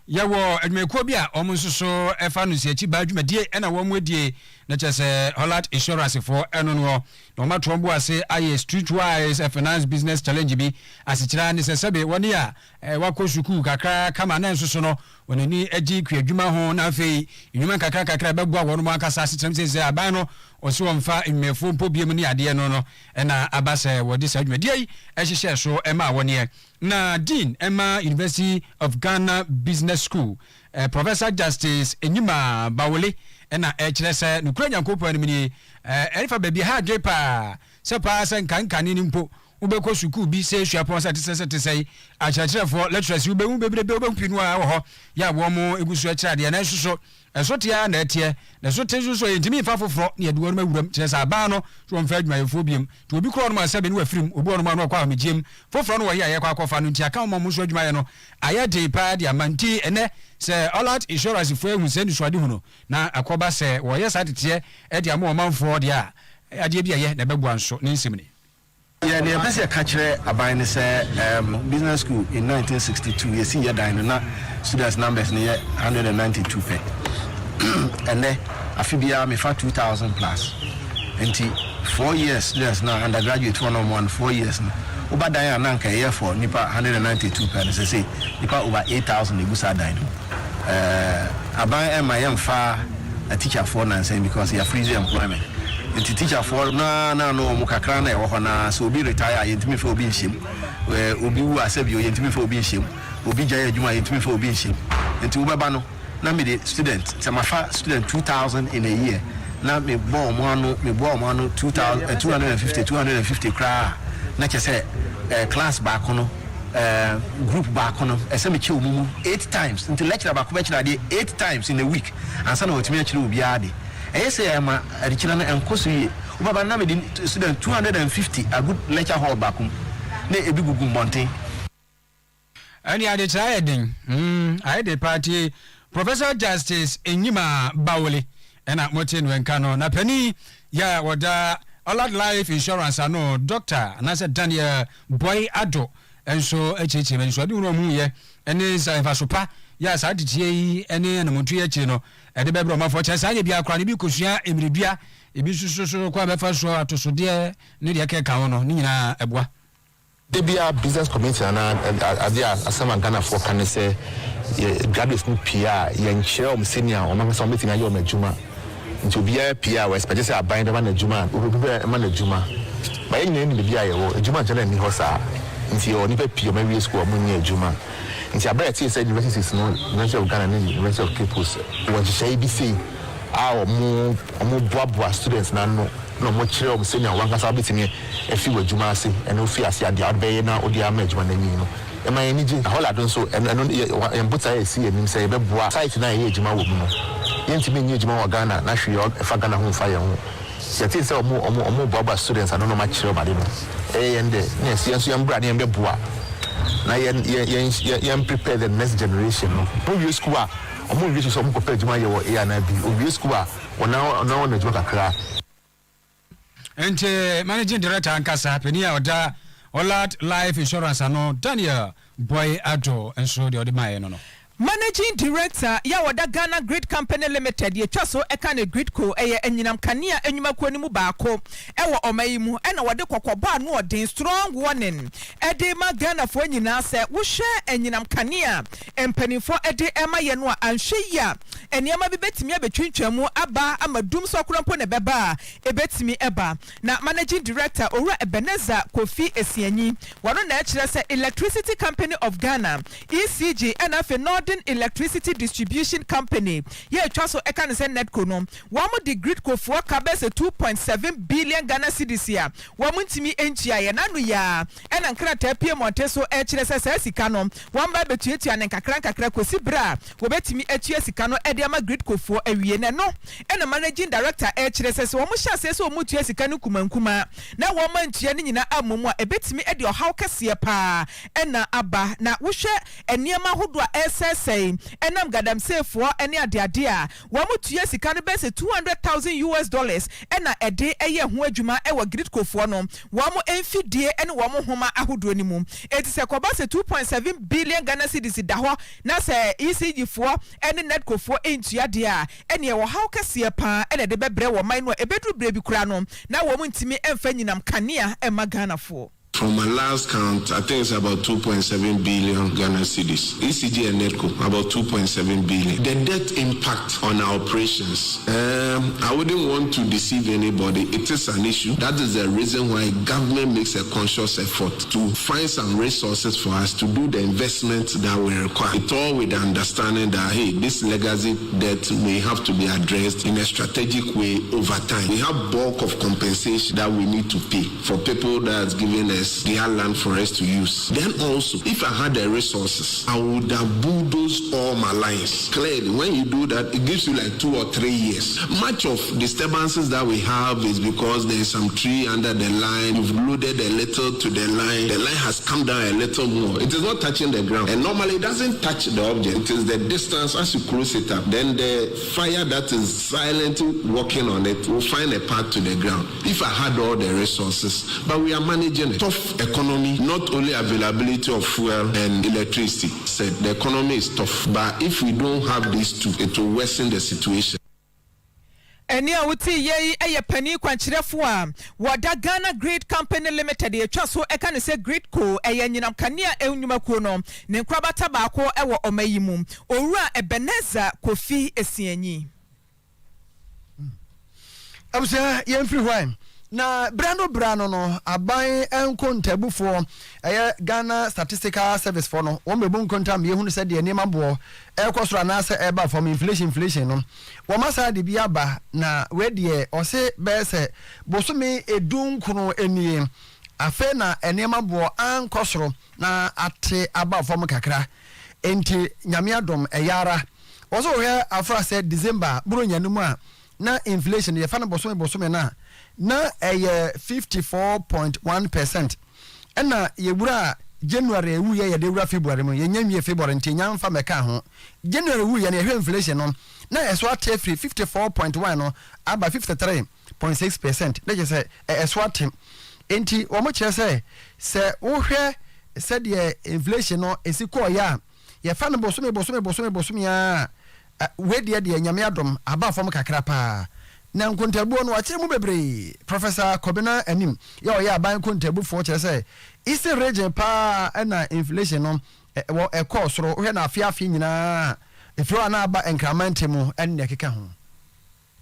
ya wo adwumekuo bia omunsoso efa no si achi ba adwumadie na wo mwedie na chese Holland Insurance for eno no no matombo ase aye streetwise finance business challenge bi asichira ne sesebe woni a wakosuku kakra kama na nsoso no wonani agi kwadwuma ho na afei nnwuma kakra bebua wono mu akasa asichira sese aban no oso wonfa mmefo mpobiem ni ade no na abase wodi sa adwumadie ehihye so ema woni na Dean Emma University of Ghana Business School Professor Justice Enyima Bawole na echirese nukura nyankopo ani elifa baby ha drepa se pa se nkankane ni mpo ubekọ suku bi se hwapon sa tesese achirefo lecturers ubehu bebrebe ubepinu a wo ho ya wo mo egusu achirade na suso esotia na etie na so tesuso yentimi fa foforo na yeduwo no mawuram chiresa aba no so mfa adwumayefo biem to obi kro no ma sabe ni wafirim obi ono ma no kwa megiem foforo no wo ya kwa akofa no nti aka mo mo so adwumaye no ayade pa dia manti ene se Holland Insurance for ehu se nsuade hu no na akoba se wo ye satete e dia mo manfo dia ade bia ye na bebu anso ne nsimni. Yeah, the best catcher abayne say business school in 1962 you see your na students numbers near 192 pe and then afibia me for 2000 plus and 4 years students now undergraduate 4 years now uba dan na nka year for nipa 192 pe say nipa over 8000 egusa dan aban my fa a teacher for nansen because he are free employment. The teacher for no mukakra na ewo na so obi retire yentimi fa obi nhim obi wu asabi yentimi fa obi nhim obi jaya adwuma yentimi fa obi nhim enti wo beba no na me the student samafa student 2000 in a year na me bo mo ano 250 kra na chese class back no group back no esemi che omumu 8 times until lecturer back be kira dey 8 times in a week ansa na otimi akira obi ade say ma adichira na enkoso yi ubaba na me student 250 a good lecture hall back na ebi gugu monten ani ade try den I the party Professor Justice Enyima Bawole na motin wenka no na pani ya woda Holland Life Insurance ano Dr. Anase Daniel Boy Ado enso echeche menso ade uro mu ye ene sa fasopa ya sa ditie yi ene na montu ye chi no ede bebro mafo che sa nya bia akra ne bi kosua emiredua ebi susu kwa befa so atosode ne de ke ka no ni nyina eboa de bia business community na adia asama Ghana for kan say graduates ni pia ye nkyere om senior o ma so meeting ayo ma juma nti obia pia we expect say aban de na juma obi ma na juma ba yen ni bia ye wo juma jana ni ho sa nti o ni pe pia ma wi school mo ni juma nti abere tie say universities no University of Ghana and University of Campus won to say BC mo boa students na no mo kire o senior wan kasa betimi efi wadwuma ase eno fi ase ade adbeye na odi ama adwuma na nyi no e ma eni ji hola don so eno en buta e si enim say be boa site na ye adwuma wo mu no yentimi nyi adwuma wa Ghana na hwe o fa Ghana ho fa ye ho yeti say omo boa students ano no ma kire o bade no yende na sianso yam bra na yam be boa na yen prepare the next generation no we school a omo we so mo prepare juma ye wo e na bi we school a ona na juma kakra ente managing director ankasa peni a oda Holland Life Insurance ano Daniel Boy Ado enso de odemaye no Managing Director ya wada Ghana Great Company Limited ye twaso eka ne Great Co eye enyinam kanea enwumakuo ni mu baako ewo omayi mu ena wade kokoba no odin strong warning ede ma Ghana fo nyina se wo hwe enyinam kanea empanifo ede ema ye no anhwe ya eniama bi betimi abetwintwamu aba amadum so korampo ne beba ebetimi eba na Managing Director Owura Ebenezer Kofi Esianyi wano na ekire se Electricity Company of Ghana ECG ena fe Nord Northern Electricity Distribution Company ye twa so eka ne se netco no wo mo de grid ko fo ka be se 2.7 billion Ghana cedis ya wo mo ntimi entua ye nanu ya ena nkrata pie monte so e kire se sika no wo mba betuatua ne kakra kosi bra wo betimi atua sika no e de ama grid ko fo awie ne no ena managing director e kire se wo mo hya se wo mo tua sika no kumankuma na wo ma ntua ne nyina amomu a e betimi e de ohaw kase pa ena aba na wo hwe eniema hodo a SSA enam gadamsefo ene adeade a wo mo tua sika no be se $200,000 ena ede eye ho adwuma e wa grid kofo no wo mo enfidie ene wo mo homa ahodo ni mu eti se koba se 2.7 billion Ghana cedis da ho na se ECG fo ene netco fo entua de a ene wo haw kase pa ene de bebre wo man no ebedru bre bi kura no na wo mo ntimi emfa nyinam kanea e magana fo. From my last count, I think it's about 2.7 billion Ghana cedis. ECG and NETCO, about 2.7 billion. The debt impact on our operations, I wouldn't want to deceive anybody. It is an issue. That is the reason why government makes a conscious effort to find some resources for us to do the investments that we require. It all with the understanding that, hey, this legacy debt may have to be addressed in a strategic way over time. We have bulk of compensation that we need to pay for people that's given us their land for us to use. Then also, if I had the resources, I would have bulldozed all my lines. Clearly, when you do that, it gives you like 2 or 3 years. Much of disturbances that we have is because there is some tree under the line. You've loaded a little to the line has come down a little more. It is not touching the ground. And normally it doesn't touch the object. It is the distance as you close it up. Then the fire that is silently working on it will find a path to the ground. If I had all the resources, but we are managing it. Tough economy, not only availability of fuel and electricity. Said the economy is tough, but if we don't have these two, it will worsen the situation. Eni awuti ye eye pani kwanchirefo a wada Ghana Grid Company Limited ye twa so eka ne se Grid Co eye nyinam kanea enwumakuo no ne nkrabata baako ewo omayimu owura Ebeneza Kofi Esianyi abusa ye mfiri hwan na brano no aban enko ntabufo Ghana Statistical Service for no won bebu nkontam ye hunu se de ne mabo ekosoro na se eba from inflation no wo masa de bia ba na we de ose be se bosome edunkunu enie afe na ene mabo ankosoro na ate aba from kakra enti nyame adom eyara woso hwe afra se December buru nyanumu a na inflation ye fa na bosome na 54.1% ena yebura January ewu ye de wura February mo ye nyamie February ntenya mfa meka ho January ewu ye na ehwe inflation no na eso ate free 54.1 no aba 53.6% let say eso ate enti wo mo kire se wo hwe se de inflation no esiko ya ye fa no bosome ya we de nyame adom aba fom kakra pa na nkontabuo no akire mu bebre Professor Kobena anim ya o ya ban kontabu fo kire say isi region pa na inflation no e cost ro hwe na afiafi nyina efro na aba incrementemu enne keka ho.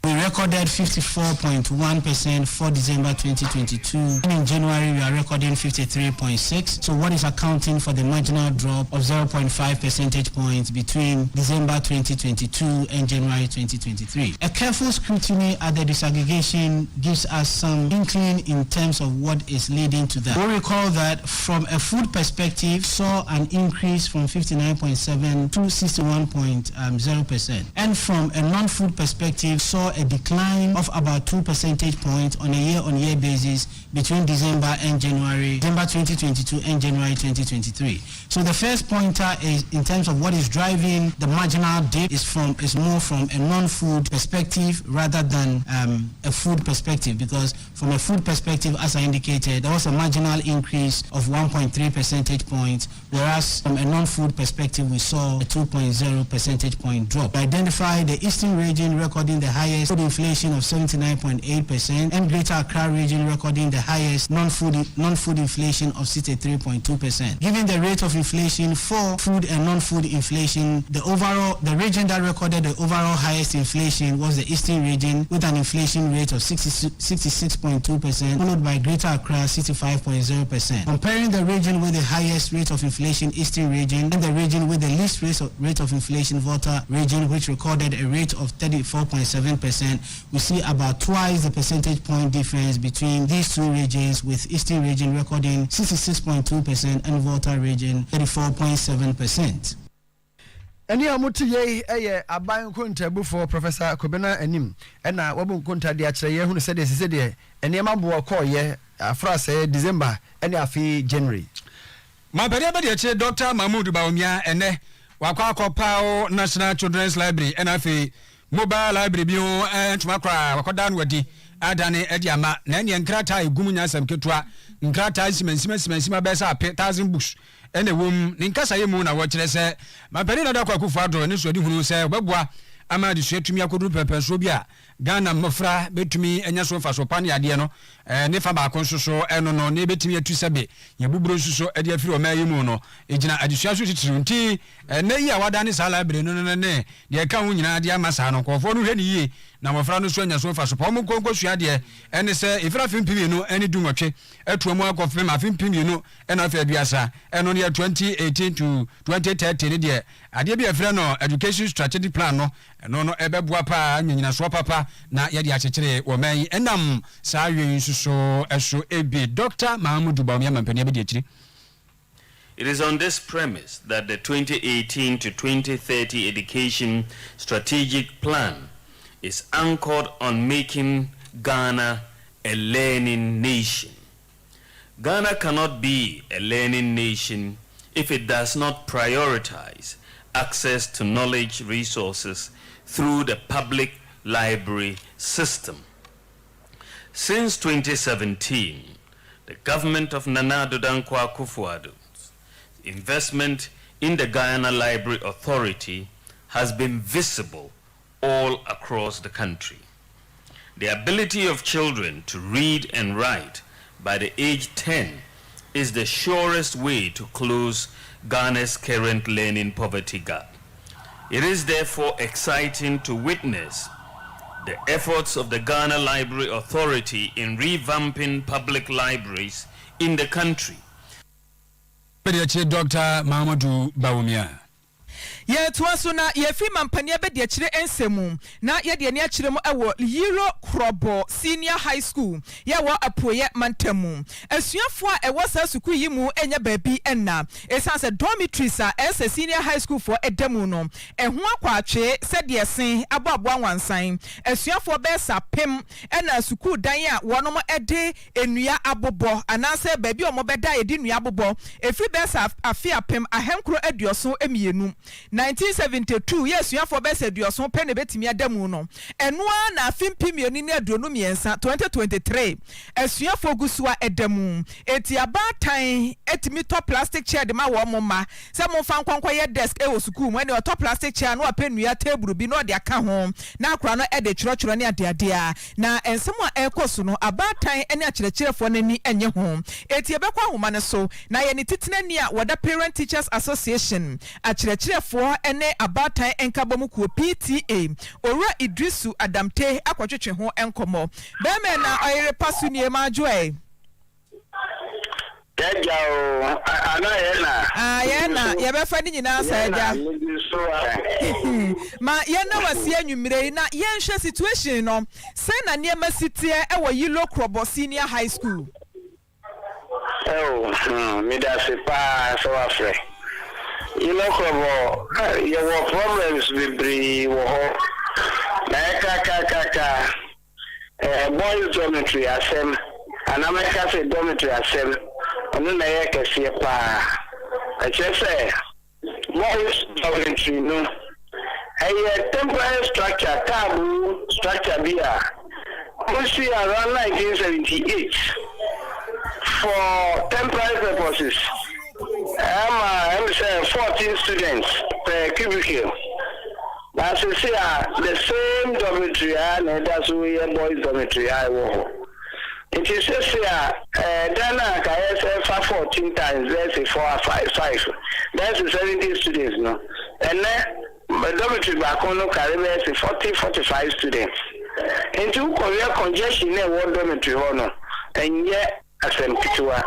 We recorded 54.1% for December 2022. And in January, we are recording 53.6%. So what is accounting for the marginal drop of 0.5 percentage points between December 2022 and January 2023? A careful scrutiny at the disaggregation gives us some inkling in terms of what is leading to that. We recall that from a food perspective, saw an increase from 59.7% to 61.0%. And from a non-food perspective, saw a decline of about 2 percentage points on a year-on-year basis between December 2022 and January 2023. So the first pointer is in terms of what is driving the marginal dip is more from a non-food perspective rather than a food perspective, because from a food perspective, as I indicated, there was a marginal increase of 1.3 percentage points, whereas from a non-food perspective, we saw a 2.0 percentage point drop. We identify the Eastern region recording the highest highest food inflation of 79.8%, and Greater Accra region recording the highest non-food inflation of 63.2%. Given the rate of inflation for food and non-food inflation, the region that recorded the overall highest inflation was the Eastern region with an inflation rate of 66.2%, followed by Greater Accra 65.0%. Comparing the region with the highest rate of inflation, Eastern region, and the region with the least rate of inflation, Volta region, which recorded a rate of 34.7%, we see about twice the percentage point difference between these two regions, with Eastern region recording 66.2% and Volta region 34.7%. Any amuti ye aban kontabu for Professor Kobena Anim ena wabu konta de akire ye hunu sede sede ene mabo ko ye afra say December ene afi January. Ma bere be de Dr. Mahmoud Bawumia ene wakwa akopa National Children's Library ena afi mobile library bi o entuma kra wakoda no wadi adane edi ama na ene nkrata egum nyasam ketua nkrata simansima be sa 1000 books ene wom ni nkasa ye mu na wo kire se mapani na dakwa kufu adro ne so di hunu se obegboa ama de suatumi akodu pepenso bi a Ghana mofra betumi enya so fa so pan yade no ne fa ba konsoso eno no ne betumi atu sebe ye buburo suso ade afiri o mayi mu no ejina adesua so titiru nti ne yi a wada ne sala library no ne de ka hu nyina de amasa no kofo no hwe ni yi na mofra no so enya so fa so pom konko sua de ene se ifra fimpimi no ene du nwotwe atuamu akofe ma fimpimi no ena afa aduasa eno ne 2018 to 2030 ne de ade bi afira no education strategic plan no no ebeboa pa nyina so papa na yadi achechere wo man enam sa wen suso eso ebi Dr. Mahmoud Bawumia mampani abedi achiri. It is on this premise that the 2018 to 2030 education strategic plan is anchored on making Ghana a learning nation. Ghana cannot be a learning nation if it does not prioritize access to knowledge resources through the public library system. Since 2017, the government of Nana Addo Dankwa Akufo-Addo's investment in the Guyana Library Authority has been visible all across the country. The ability of children to read and write by the age 10 is the surest way to close Ghana's current learning poverty gap. It is therefore exciting to witness the efforts of the Ghana Library Authority in revamping public libraries in the country. Dr. Mahmoud Bawumia. Ye tuaso na ye fi mampania be de kire ensemu na ye de ne akire mu ewo Yiro Krobo Senior High School ye wo apoye mantamu asuafo a ewo sa suku yi mu enya baabi enna esanse dormitories a esa Senior High School for edamu no eho akwatwe se de sen aboabo anwansan asuafo be sa pem ena suku dan a wonom ede enua abobo anase baabi omo be da edi nua abobo efi be sa afia pem ahenkro aduoso emienu 1972 yes you for best eduoson pen betimi adamu no enoa na afimpimioni ne aduonu miensa 2023 esua fogusua edamu eti abatan etimi top plastic chair de ma wo moma se mo fa nkwankwa ye desk e wo school mo ne top plastic chair no apenua table bi no de aka ho na akora no e de chiro ne ade a na ensemo a ekoso no abatan ene akyerɛkyerɛfo nani enye ho eti ebekwa homa ne so na ye ne titenani a wada Parent Teachers Association akyerɛkyerɛfo ene abatan enkabomu ku PTA owura Idrisu Adamte akwatwetwe ho enkomo beme na Oyerepa su nie ma joy Kejao ana yena ye be fa ni nyina saja ma yena wasi anwumire na yenhwe situation no se na niema sitie e wo Yilo Krobo Senior High School me da se pa so afre Yilo Krobo your problems will be wo kaka boys dormitory asem anameka se dormitory asem ono na ye kese pa a chese boys dormitory no a temporary structure tabu structure bia mostly around 1978 for temporary purposes. I'm saying 14 students per cubicle. As you see, the same dormitory, and that's where boys' dormitory I work. It is just here, then I say 14 times, let's say 4 or 5. That's 70 students, no. And then, the dormitory back on the Caribbean is 40-45 students. Into Korea congestion in one dormitory, no. And yet, as a picture.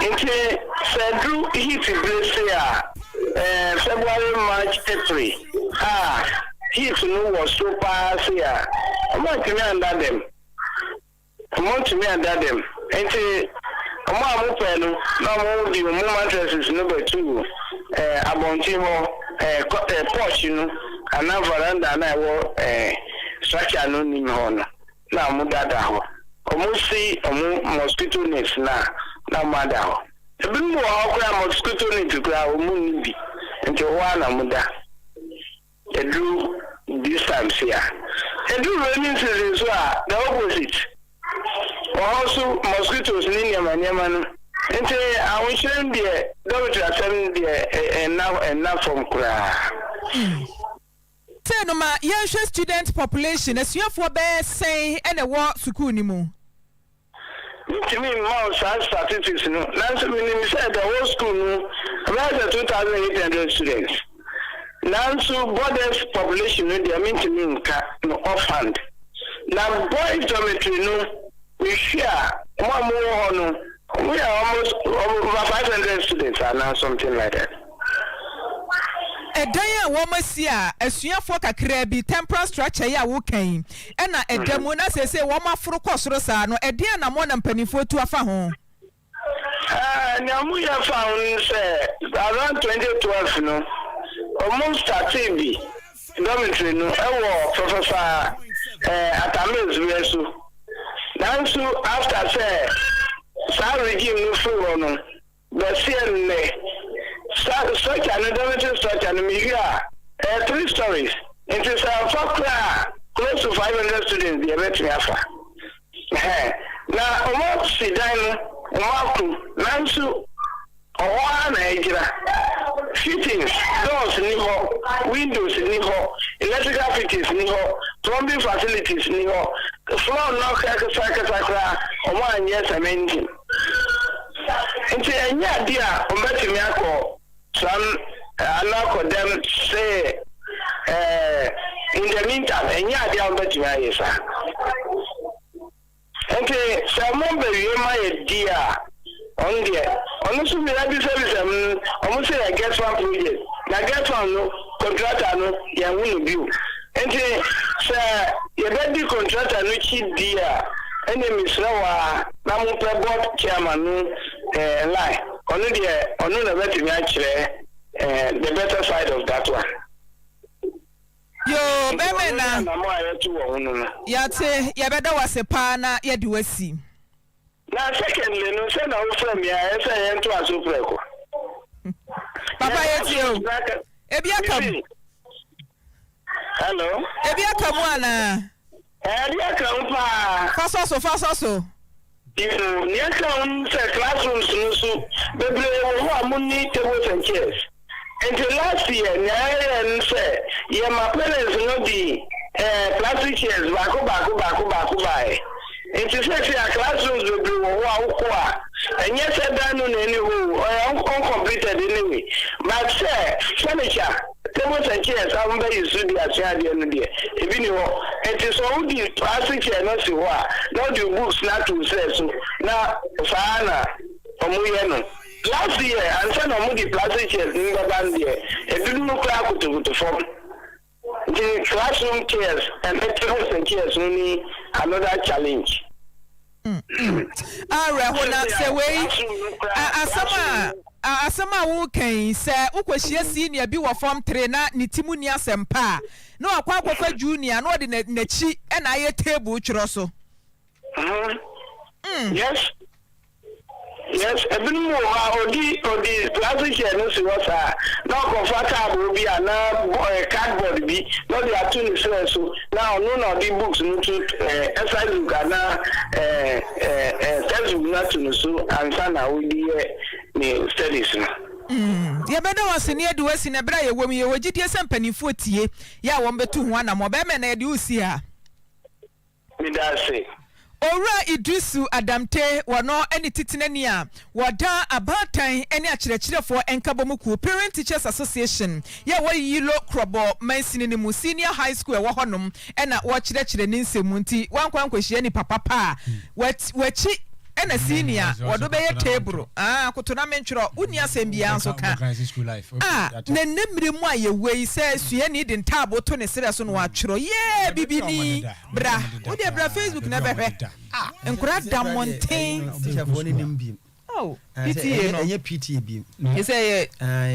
Into Federal heat place here, February, March, April. Heat no was so pass here. I want to me under them. Into a more open, no more the moment is number 2. About porch, you know, and now veranda and I will structure no name on. Now, Mudada. Almost see mosquito nets now, madam. A bit more mosquito net to grow moon into one amuda. A drew this time here. A drew raining seasons were the opposite. Also, mosquitoes in Yaman. And I will share the doctor attend and now from Kura. Tell no young student population as you have for bear say and a war sukunimu. To me, most statistics, no. Nancy Minnie said the whole school, no, about 2,800 students. Nancy borders population, no, they mean to me, no, offhand. Now, boys' dormitory, no, we share one more, no, we are almost over 500 students, and now something like that. A day woman see as you for a crabby temporal structure ya woking, and a demona says a woman for a course rosano, a dear and one and penny for to a phone. Now we have found around 2012, no, almost 30 dormitory, no, Professor Atamis Vesu. Now, so after say, sorry, Jim, no fool, no, but see, structure and dormitory structure and media 3 stories. It is close to 500 students. The event we have. Now, almost sit down, Nansu, fittings, doors, windows, electrical fittings, plumbing facilities, floor knock, one yes, amazing. Into any idea, betting me some allow them say in the meantime, any idea betting me, sir. Okay, someone be my dear on there. Also, we have this service. Almost say I get one project. I get one contractor, no, you will be. And sir, you get the contractor, which is dear. Enemy slower, now board chairman, lie. Only the better actually, the better side of that one. Yo, baby, now, Yate, Yabeda was a pana, Yaduasi. Now, secondly, no send out from me, I say, and to us, Upreko. Papa, yes, Ebia come. Hello, Ebia come one. Ebia come, fast also. Near town, classrooms, baby, who are money tables and chairs. Until last year, Nyan said, yeah, my parents know the plastic chairs, baku by. It is actually a classrooms will be wow, and yes, I don't know anywho, uncompleted anyway. But, sir, furniture, tables and chairs, I'm very soon the idea. If you know, it is all the plastic chair, not so not the books not to say so. Now, Fana, Omuyano. Last year, and some of the plastic chairs in the band here, a little crowd to form. The classroom chairs and the tables and chairs only another challenge. Alright, say way. Asama who can say, Ukwashia senior be form trainer, Nitimunia Sempa. No, a quack junior, no, the Nechi, and I a table chrosso. Yes. Yes, a bit more or the plastic chairs was now comfortable be a now cardboard be not the attorney so now none of the books no to exercise Ghana textbook not to so and sana will be studies. Yɛbɛda wase ne ade wasi na bra yɛwɔ mu yɛwɔ gidie sɛ mpanimfoɔ tie yɛ a wɔn bɛtu ho anam ɔbɛmɛ na yɛde usi ha midase Owura Idrisu Adamte wano eni titinani a wada abatan eni akyerɛkyerɛfoɔ enkabomuku Parent Teachers Association ya wɔyilo krobo mansini ne mu senior high school ɛwɔ hɔnom ɛna wɔkyerɛkyerɛ ne nsɛmu nti wankwankwahia ni papa wachi ɛna senior wɔdo bɛyɛ table kotona mentwerɛ uni asɛm bia nso ka na nemire mu a yɛwei sɛ suani de ntabo to ne sere so no atwerɛ ye bibini bra wode bra Facebook na bɛhwɛ nkura damonten Oh, PTA no. PTA beam. You say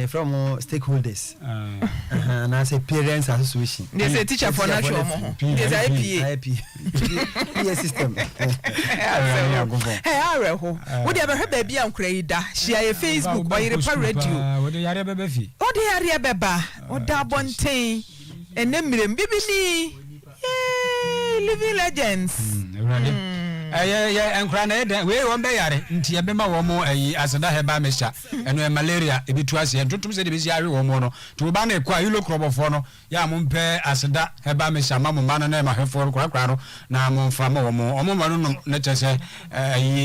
from stakeholders. And I say parents association. They say teacher for natural. They say PA system. Hey, Areho. Would you ever heard baby on Creda? She a Facebook or Oyerepa radio. What the area baby? What the area beba? What da bonte? And then bibini. Yay, living legends. And Cranade, we won't be yare, Ntia Bema Womo, Asada Heba Mesha, and malaria, Ebituasi, and Tutum said Bizarre Womono, to Bane Quailo Crobofono, Yamumpe, Asada Heba Mesha, Mamma Manana, Hefor Quacrano, Namon Famo, Omo, Netase,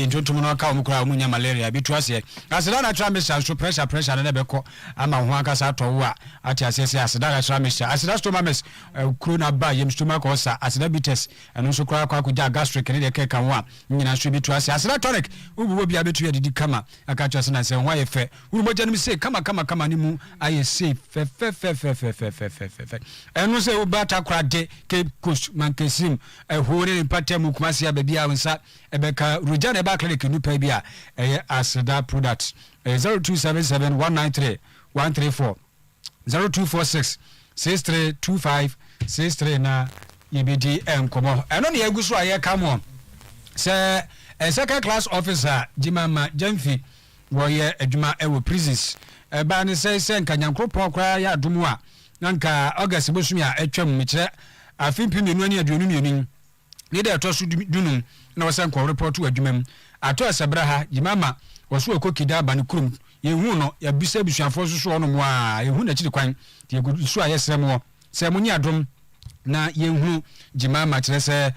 Tutumano, Kamukra, Munya malaria, Bituasi, Asada Tramisha, to pressure, and Nebeco, Amahuaka Satoa, Atias, Asada Tramisha, Asada Stomames, Kruna Bayim, Stumacosa, Asada Bites, and also Quakuja gastric, and Keka. Nyina so bi to ase asena tonic ubu bi abetu ya didi kama akacho asena se ho ayefe ubu janu mi se kama ni mu aye safe fe enu se ubata krade Cape Coast mankesim ehore patem kumase ya baby a nsa ebeka rujana ba clinic nu pa bi a eye aseda product 0277193134 0246 632563 na yebedi enkomo eno ne aguso aye kamo Sir, a second class officer, Jimama Jemfi, warrior Eduma Ewo prisons. A banner says, Kanyanko Pokra, ya Dumua, Nanka, August Busmia, Echem Mitre, a Fimpin Union Union. Neither Tosu Dunum, no Sanko report to Edumem. A Toa Sabraha, Jimama, was so a cookie da Banukum, Yehuno, ya Bisabishan for Suanoa, Yehuna Chiquine, the good Sua Yesamo, Samunia Drum. Na yenhu jimama kyerese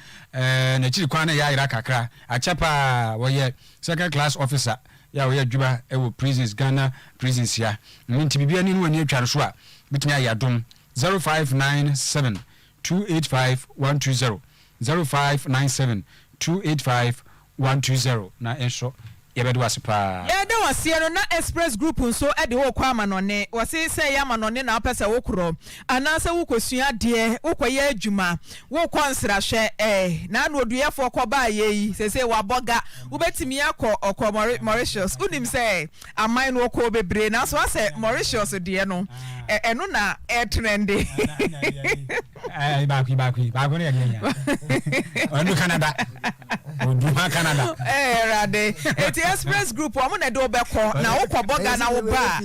na chiri kwana ya ira kakra achapa woye second class officer ya woye dwuma ewo prisons Ghana prisons ya nti bibia ni wani atwa so a bitumi ayadom 0597 285 120 0597 285 120 na enso yebedo wasipa yede wasie no na express group nso ede wo kwa amanone wase se ya amanone na opese wo kro anasa wo kosua de wo koye adwuma wo konsra hwe na na oduyefo koba yeyi sese wa boga wo betimi akọ Mauritius unim se aman no ko bebre na so ase Mauritius de no eno na trende ba ku ne ya onu Canada rade express group wo na do beko na wo boga na wo ba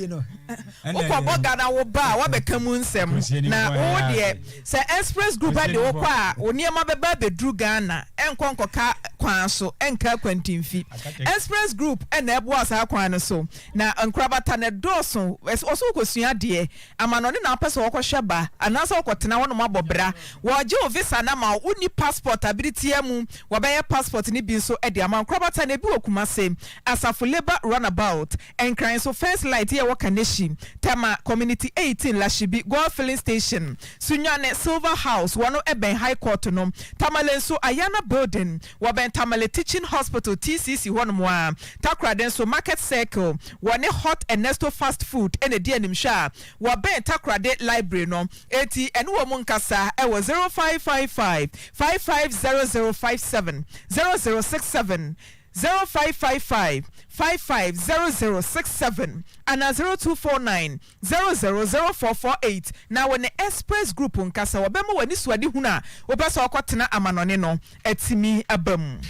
wo boga na wo ba wo beka mu nsem na wo de se express group ade wo kwa oniema beba bedru Ghana enkonkoka kwan so enka kwantimfi express group na ebo asa kwan no so na nkrabata na doso oso kosua de amanone na apese wo kohwe ba anasa wo kotena wo no mabobra wo je visa na ma uni passport ability mu wo be passport ni bi so ade amankrabata na bi okumase Asafo Labor Runabout and crying so first light here Wakaneshi Tama Community 18 Lashibi Gold Filling Station Sunyane Silver House Wano Eben High Court no Tamalenso Ayana Building Waben Tamale Teaching Hospital TCC Wanmwa Takradenso Market Circle Wane Hot Ernesto Fast Food Ene Dianimsha Waben Takrade Library no 80 and Womunkasa Ewa 0555 550057 0067 0555 550067 and 0249 000448 now when the express group nkasa wabema wani swadi huna wopesa wakotena amanone no etimi abam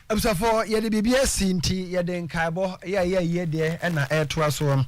absafo yede bibia sinti yede nkaibo ye de na etwa so